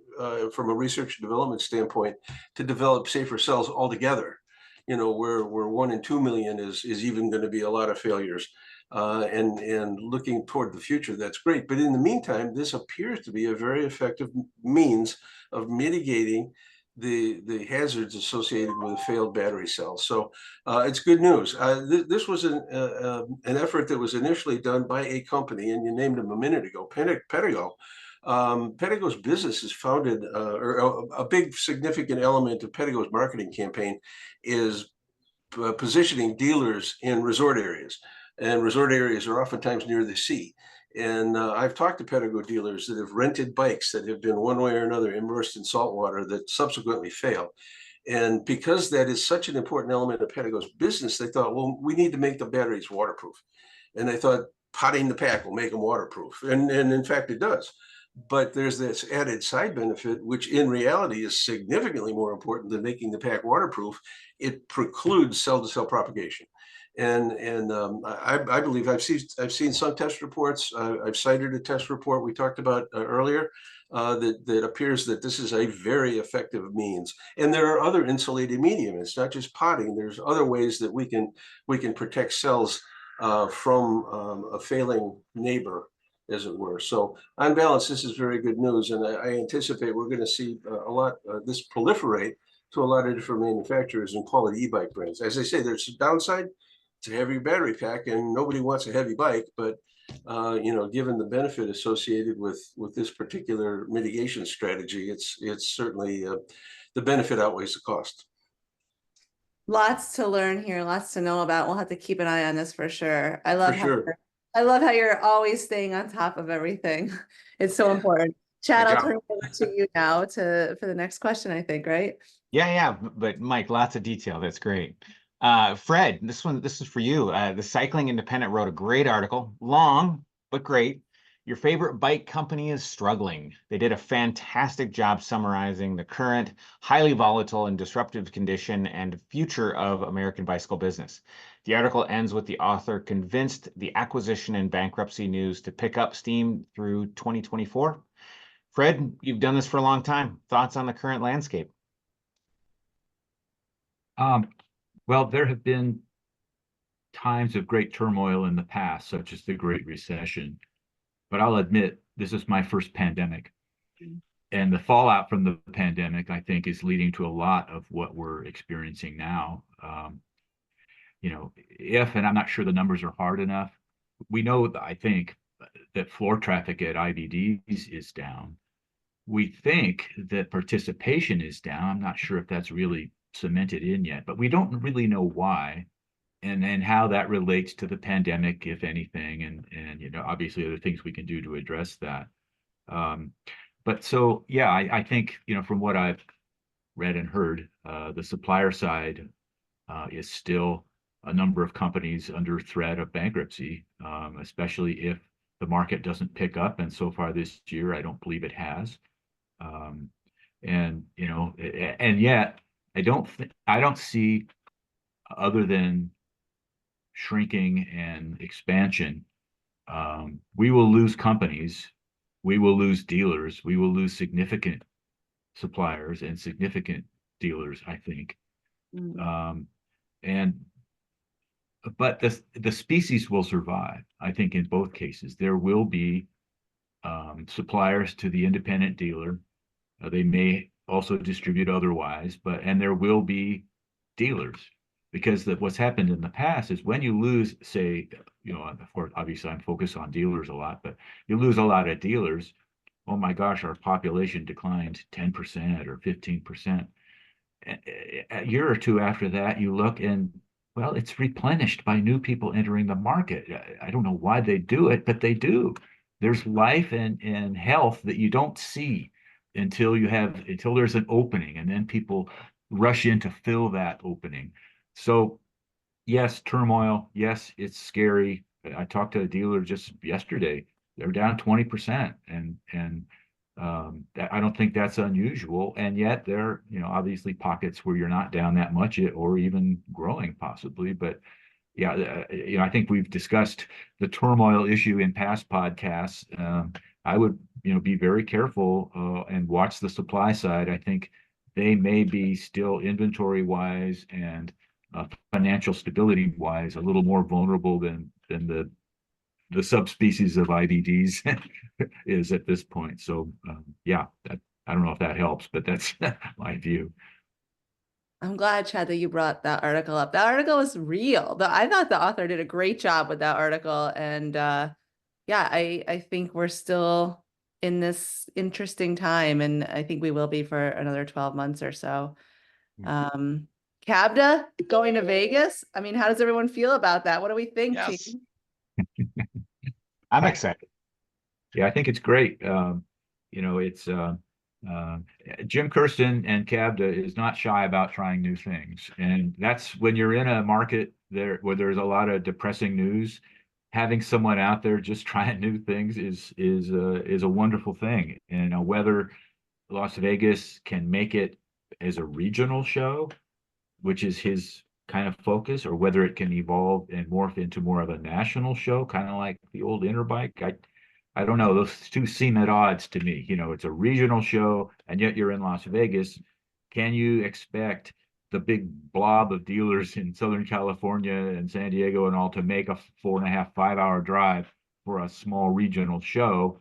from a research and development standpoint to develop safer cells altogether. Where 1 in 2 million is even going to be a lot of failures. And looking toward the future, that's great. But in the meantime, this appears to be a very effective means of mitigating the hazards associated with a failed battery cell. So it's good news. This was an effort that was initially done by a company, and you named them a minute ago, Pedigo. Pedigo's business is founded, or a big significant element of Pedigo's marketing campaign is positioning dealers in resort areas. And resort areas are oftentimes near the sea. And I've talked to Pedigo dealers that have rented bikes that have been one way or another immersed in salt water that subsequently fail. And because that is such an important element of Pedigo's business, they thought, well, we need to make the batteries waterproof. And they thought potting the pack will make them waterproof. And in fact, it does. But there's this added side benefit, which in reality is significantly more important than making the pack waterproof. It precludes cell-to-cell propagation. And I believe I've seen some test reports. I've cited a test report we talked about earlier that appears that this is a very effective means. And there are other insulated medium. It's not just potting. There's other ways that we can protect cells from a failing neighbor, as it were. So on balance, this is very good news. And I anticipate we're going to see a lot this proliferate to a lot of different manufacturers and quality e-bike brands. As I say, there's a downside. It's a heavy battery pack, and nobody wants a heavy bike. But given the benefit associated with this particular mitigation strategy, it's certainly the benefit outweighs the cost. Lots to learn here, lots to know about. We'll have to keep an eye on this for sure. I love how you're always staying on top of everything. It's so important. Chad, I'll turn it over to you now for the next question, I think, right? Yeah. But Mike, lots of detail. That's great. Fred, this is for you. The Cycling Independent wrote a great article, long, but great. Your favorite bike company is struggling. They did a fantastic job summarizing the current, highly volatile and disruptive condition and future of American bicycle business. The article ends with the author convinced the acquisition and bankruptcy news to pick up steam through 2024. Fred, you've done this for a long time. Thoughts on the current landscape? Well, there have been times of great turmoil in the past, such as the Great Recession. But I'll admit, this is my first pandemic. And the fallout from the pandemic, I think, is leading to a lot of what we're experiencing now. And I'm not sure the numbers are hard enough. We know, I think, that floor traffic at IBDs is down. We think that participation is down. I'm not sure if that's really cemented in yet, but we don't really know why and how that relates to the pandemic, if anything, and obviously other things we can do to address that. But so, yeah, I think, from what I've read and heard, the supplier side is still a number of companies under threat of bankruptcy, especially if the market doesn't pick up. And so far this year, I don't believe it has. And yet I don't see, other than shrinking and expansion, we will lose companies, we will lose dealers, we will lose significant suppliers and significant dealers, I think. Mm. And but the species will survive. I think in both cases there will be suppliers to the independent dealer. They may also distribute otherwise, and there will be dealers, because what's happened in the past is when you lose, say, of course, obviously I'm focused on dealers a lot, but you lose a lot of dealers. Oh my gosh, our population declined 10% or 15%. A year or two after that, you look and, well, it's replenished by new people entering the market. I don't know why they do it, but they do. There's life and health that you don't see until there's an opening, and then people rush in to fill that opening. So yes, turmoil. Yes, it's scary. I talked to a dealer just yesterday. They're down 20%, and I don't think that's unusual. And yet there are, obviously pockets where you're not down that much, or even growing possibly. But yeah, I think we've discussed the turmoil issue in past podcasts. I would, be very careful and watch the supply side. I think they may be still inventory wise and financial stability wise a little more vulnerable than the subspecies of IBDs is at this point. So yeah, I don't know if that helps, but that's my view. I'm glad, Chad, that you brought that article up. That article was real. I thought the author did a great job with that article. And yeah, I think we're still in this interesting time, and I think we will be for another 12 months or so. Cabda going to Vegas. I mean, how does everyone feel about that? What do we think, Yes. team? I'm excited. Yeah, I think it's great. It's Jim Kirsten and Cabda is not shy about trying new things, and that's when you're in a market where there's a lot of depressing news. Having someone out there just trying new things is a wonderful thing. And whether Las Vegas can make it as a regional show, which is his kind of focus, or whether it can evolve and morph into more of a national show, kind of like the old Interbike. I don't know. Those two seem at odds to me. It's a regional show, and yet you're in Las Vegas. Can you expect the big blob of dealers in Southern California and San Diego and all to make a 4.5, 5 hour drive for a small regional show?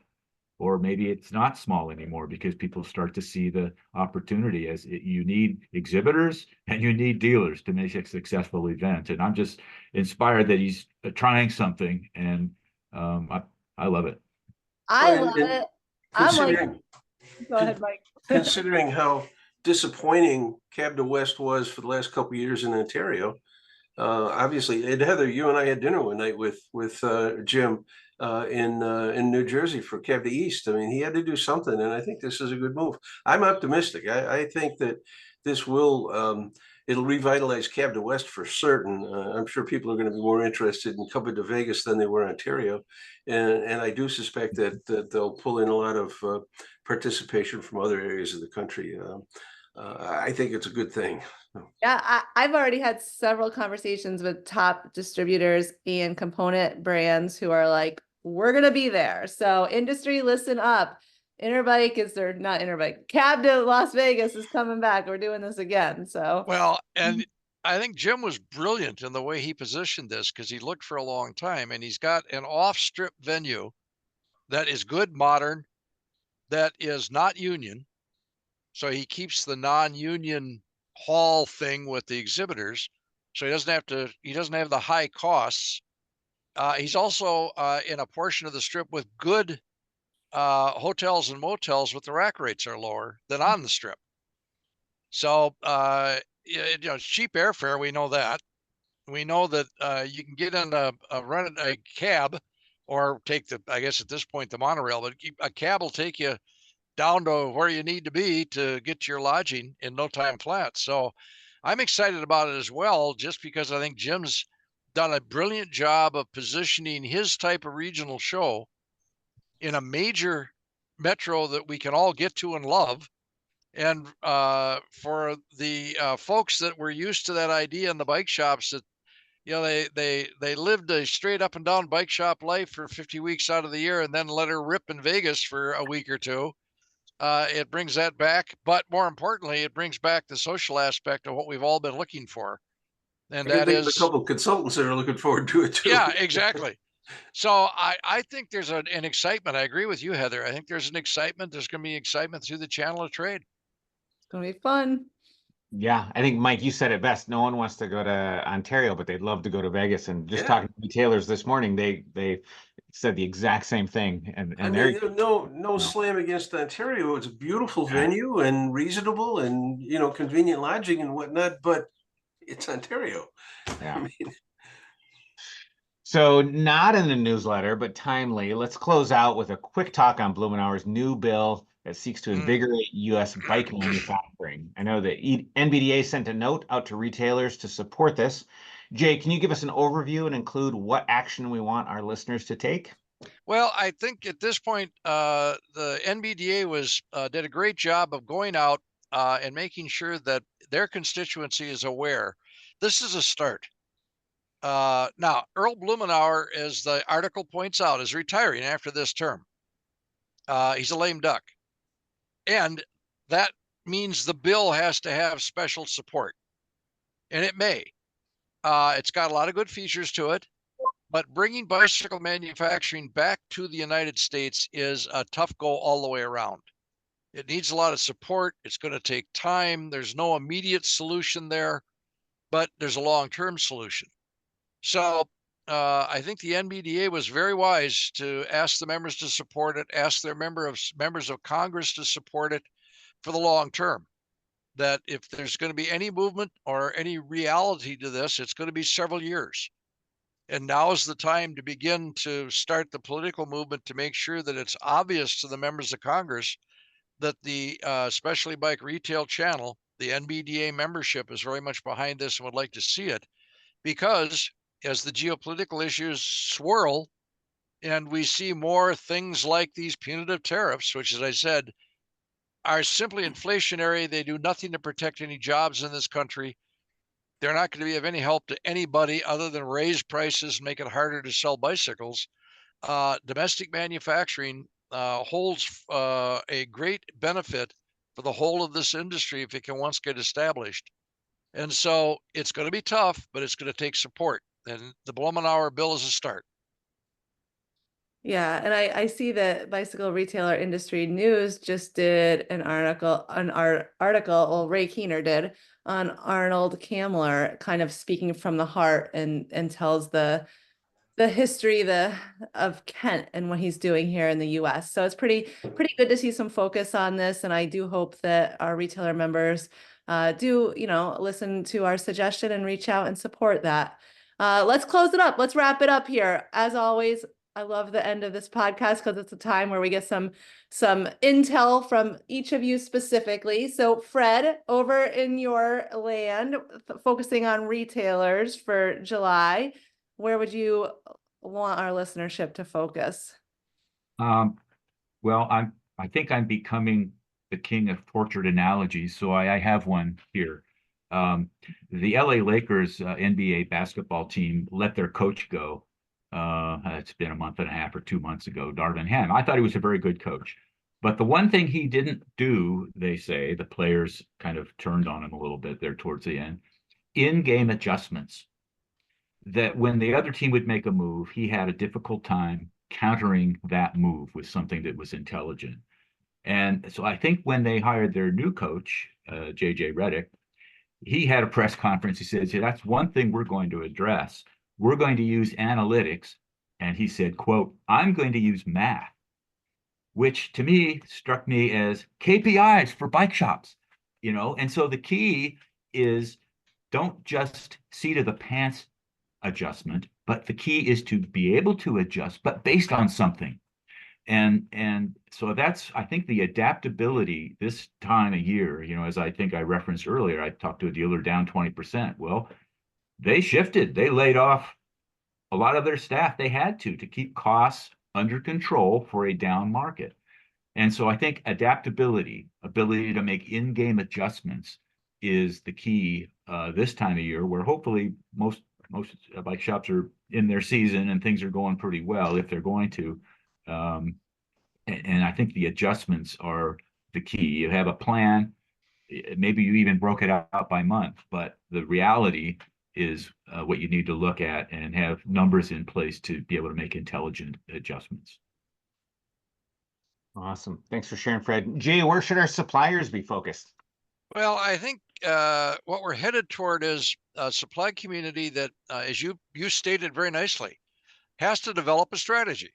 Or maybe it's not small anymore because people start to see the opportunity as you need exhibitors and you need dealers to make a successful event. And I'm just inspired that he's trying something, and I love it. I Well, love and it. I'm like, Considering, go ahead, Mike. considering how disappointing Cabda West was for the last couple of years in Ontario, obviously, and Heather, you and I had dinner one night with Jim in New Jersey for Cabda East. I mean, he had to do something, and I think this is a good move. I'm optimistic. I think that this will it'll revitalize Cabda West for certain. I'm sure people are going to be more interested in coming to Vegas than they were in Ontario, and I do suspect that they'll pull in a lot of participation from other areas of the country. I think it's a good thing. Yeah, I've already had several conversations with top distributors and component brands who are like, we're going to be there. So industry, listen up. Interbike not Interbike. Cabda Las Vegas is coming back. We're doing this again. So Well, and I think Jim was brilliant in the way he positioned this, because he looked for a long time, and he's got an off-strip venue that is good, modern, that is not union. So he keeps the non-union hall thing with the exhibitors. So he doesn't have the high costs. He's also in a portion of the strip with good hotels and motels, with the rack rates are lower than on the strip. So it's cheap airfare. We know that. We know that you can get in rent a cab, or take I guess at this point, the monorail, but a cab will take you down to where you need to be to get to your lodging in no time flat. So I'm excited about it as well, just because I think Jim's done a brilliant job of positioning his type of regional show in a major metro that we can all get to and love. And for the folks that were used to that idea in the bike shops, that they lived a straight up and down bike shop life for 50 weeks out of the year and then let her rip in Vegas for a week or two. It brings that back, but more importantly, it brings back the social aspect of what we've all been looking for, and I can that think of a is, couple of consultants that are looking forward to it too. yeah, exactly. So I think there's an excitement. I agree with you, Heather. I think there's an excitement. There's going to be excitement through the channel of trade. It's going to be fun. Yeah, I think Mike, you said it best. No one wants to go to Ontario, but they'd love to go to Vegas. And just Yeah. talking to retailers this morning, they said the exact same thing. And I they're mean, no slam against Ontario. It's a beautiful venue and reasonable and, convenient lodging and whatnot, but it's Ontario. Yeah. I mean, So not in the newsletter, but timely. Let's close out with a quick talk on Blumenauer's new bill that seeks to invigorate U.S. bike manufacturing. I know the NBDA sent a note out to retailers to support this. Jay, can you give us an overview and include what action we want our listeners to take? Well, I think at this point, the NBDA did a great job of going out and making sure that their constituency is aware. This is a start. Now, Earl Blumenauer, as the article points out, is retiring after this term. He's a lame duck. And that means the bill has to have special support. And it may. It's got a lot of good features to it, but bringing bicycle manufacturing back to the United States is a tough go all the way around. It needs a lot of support. It's going to take time. There's no immediate solution there, but there's a long-term solution. So I think the NBDA was very wise to ask the members to support it, ask their members of Congress to support it for the long term. That if there's going to be any movement or any reality to this, it's going to be several years. And now is the time to begin to start the political movement to make sure that it's obvious to the members of Congress that the specialty bike retail channel, the NBDA membership, is very much behind this and would like to see it, because as the geopolitical issues swirl and we see more things like these punitive tariffs, which, as I said, are simply inflationary, they do nothing to protect any jobs in this country. They're not going to be of any help to anybody other than raise prices and make it harder to sell bicycles. Domestic manufacturing holds a great benefit for the whole of this industry if it can once get established. And so it's going to be tough, but it's going to take support. And the Blumenauer bill is a start. Yeah, and I see that Bicycle Retailer Industry News just did an article, well, Ray Keener did, on Arnold Kamler, kind of speaking from the heart and tells the history of Kent and what he's doing here in the US. So it's pretty good to see some focus on this, and I do hope that our retailer members do, listen to our suggestion and reach out and support that. Let's close it up. Let's wrap it up here. As always, I love the end of this podcast because it's a time where we get some intel from each of you specifically. So Fred, over in your land, focusing on retailers for July, where would you want our listenership to focus? Well, I think I'm becoming the king of tortured analogies, so I have one here. The LA Lakers NBA basketball team let their coach go. It's been a month and a half or 2 months ago, Darvin Ham. I thought he was a very good coach. But the one thing he didn't do, they say, the players kind of turned on him a little bit there towards the end, in-game adjustments. That when the other team would make a move, he had a difficult time countering that move with something that was intelligent. And so I think when they hired their new coach, JJ Redick, he had a press conference. He said, that's one thing we're going to address. We're going to use analytics. And he said, quote, I'm going to use math, which to me struck me as KPIs for bike shops, and so the key is don't just seat of the pants adjustment, but the key is to be able to adjust, but based on something. And so that's, I think, the adaptability this time of year, as I think I referenced earlier, I talked to a dealer down 20%. Well, they shifted, they laid off a lot of their staff. They had to keep costs under control for a down market. And so I think adaptability, ability to make in-game adjustments is the key this time of year, where hopefully most bike shops are in their season and things are going pretty well if they're going to. And I think the adjustments are the key. You have a plan. Maybe you even broke it out by month, but the reality is what you need to look at and have numbers in place to be able to make intelligent adjustments. Awesome. Thanks for sharing, Fred. Jay, where should our suppliers be focused? Well, I think what we're headed toward is a supply community that, as you stated very nicely, has to develop a strategy.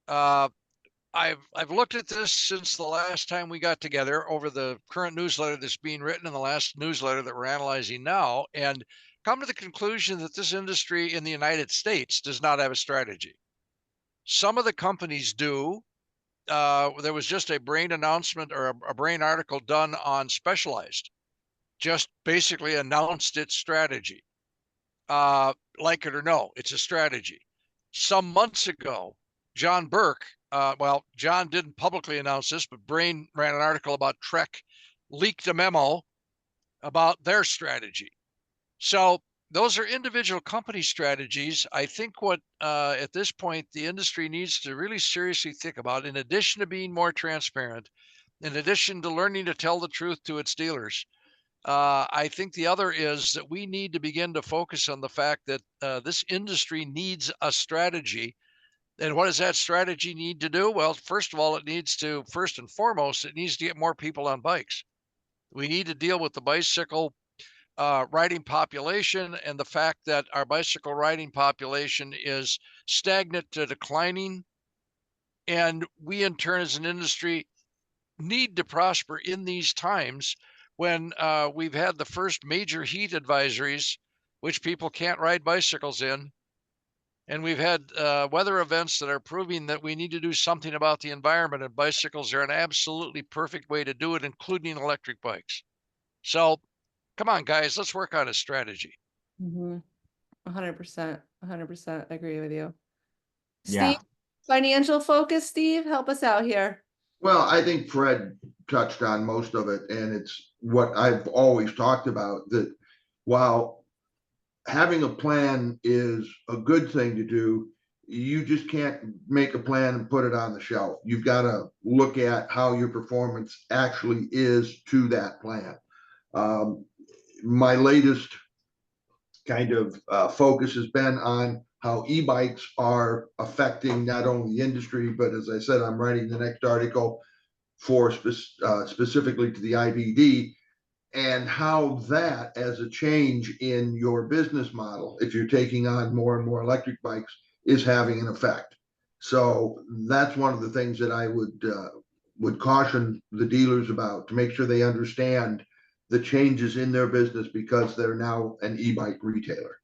I've looked at this since the last time we got together over the current newsletter that's being written and the last newsletter that we're analyzing now, and come to the conclusion that this industry in the United States does not have a strategy. Some of the companies do. There was just a Brain announcement or a Brain article done on Specialized, just basically announced its strategy. Like it or no, it's a strategy. Some months ago, John Burke, John didn't publicly announce this, but Brain ran an article about Trek, leaked a memo about their strategy. So those are individual company strategies. I think what at this point the industry needs to really seriously think about, in addition to being more transparent, in addition to learning to tell the truth to its dealers, I think the other is that we need to begin to focus on the fact that this industry needs a strategy. And what does that strategy need to do? Well, first of all, first and foremost, it needs to get more people on bikes. We need to deal with the bicycle riding population and the fact that our bicycle riding population is stagnant to declining. And we, in turn, as an industry, need to prosper in these times when we've had the first major heat advisories, which people can't ride bicycles in. And we've had weather events that are proving that we need to do something about the environment, and bicycles are an absolutely perfect way to do it, including electric bikes. So come on, guys, let's work on a strategy. 100%, 100% agree with you. Yeah. Steve, financial focus, Steve, help us out here. Well, I think Fred touched on most of it, and it's what I've always talked about, that while having a plan is a good thing to do, you just can't make a plan and put it on the shelf. You've got to look at how your performance actually is to that plan. My latest kind of focus has been on how e-bikes are affecting not only the industry, but as I said, I'm writing the next article for specifically to the IBD, and how that, as a change in your business model, if you're taking on more and more electric bikes, is having an effect. So that's one of the things that I would caution the dealers about, to make sure they understand the changes in their business because they're now an e-bike retailer.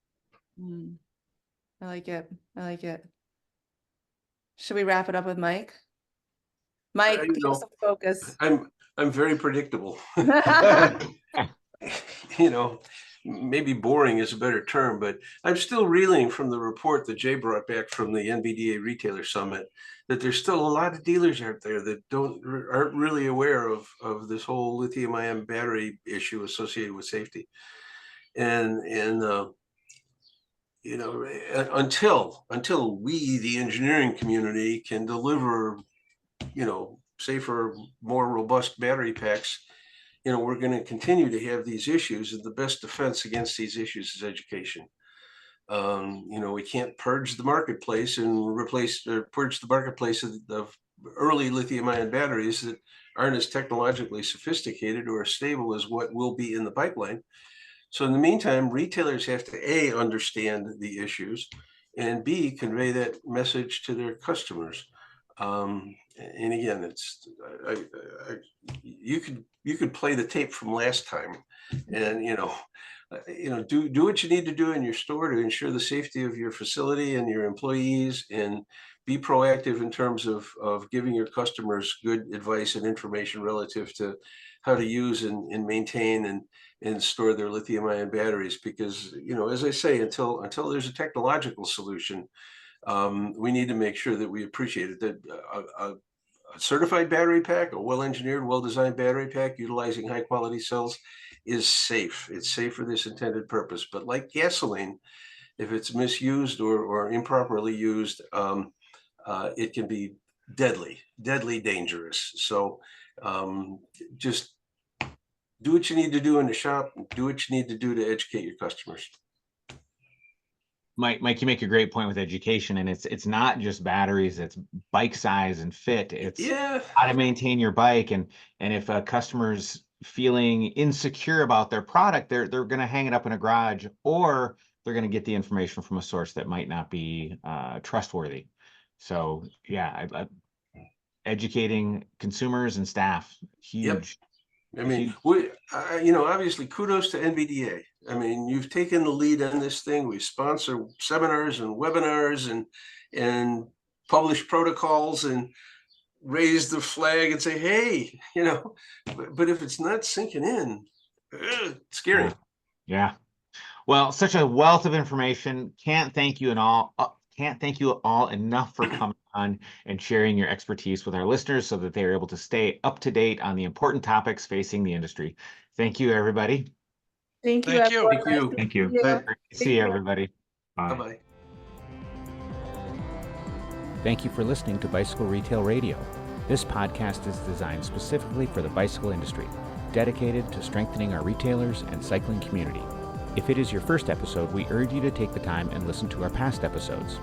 I like it. I like it. Should we wrap it up with Mike? Mike, give us some focus. I'm very predictable. Maybe boring is a better term, but I'm still reeling from the report that Jay brought back from the NBDA Retailer Summit, that there's still a lot of dealers out there that aren't really aware of this whole lithium-ion battery issue associated with safety. And until we, the engineering community, can deliver, safer, more robust battery packs, we're going to continue to have these issues, and the best defense against these issues is education. We can't purge the marketplace and purge the marketplace of early lithium-ion batteries that aren't as technologically sophisticated or as stable as what will be in the pipeline. So in the meantime, retailers have to A, understand the issues, and B, convey that message to their customers. And again, you could play the tape from last time, and do what you need to do in your store to ensure the safety of your facility and your employees, and be proactive in terms of giving your customers good advice and information relative to how to use and maintain and store their lithium-ion batteries. Because, as I say, until there's a technological solution, we need to make sure that we appreciate it, that a certified battery pack, a well-engineered, well-designed battery pack utilizing high-quality cells is safe. It's safe for this intended purpose. But like gasoline, if it's misused or improperly used, it can be deadly dangerous. So just do what you need to do in the shop, and do what you need to do to educate your customers. Mike, you make a great point with education, and it's not just batteries, it's bike size and fit. It's how to maintain your bike, and if a customer's feeling insecure about their product, they're going to hang it up in a garage, or they're going to get the information from a source that might not be trustworthy. So yeah, educating consumers and staff, huge. Yep. I mean, obviously, kudos to NBDA. I mean, you've taken the lead on this thing. We sponsor seminars and webinars and publish protocols and raise the flag and say, hey, but if it's not sinking in, it's scary. Yeah. Well, such a wealth of information. Can't thank you all enough for coming on and sharing your expertise with our listeners so that they are able to stay up to date on the important topics facing the industry. Thank you, everybody. Thank you, Thank you. everyone. Thank you. Nice to Thank you. see Great to see you, everybody. Bye. Bye-bye. Thank you for listening to Bicycle Retail Radio. This podcast is designed specifically for the bicycle industry, dedicated to strengthening our retailers and cycling community. If it is your first episode, we urge you to take the time and listen to our past episodes.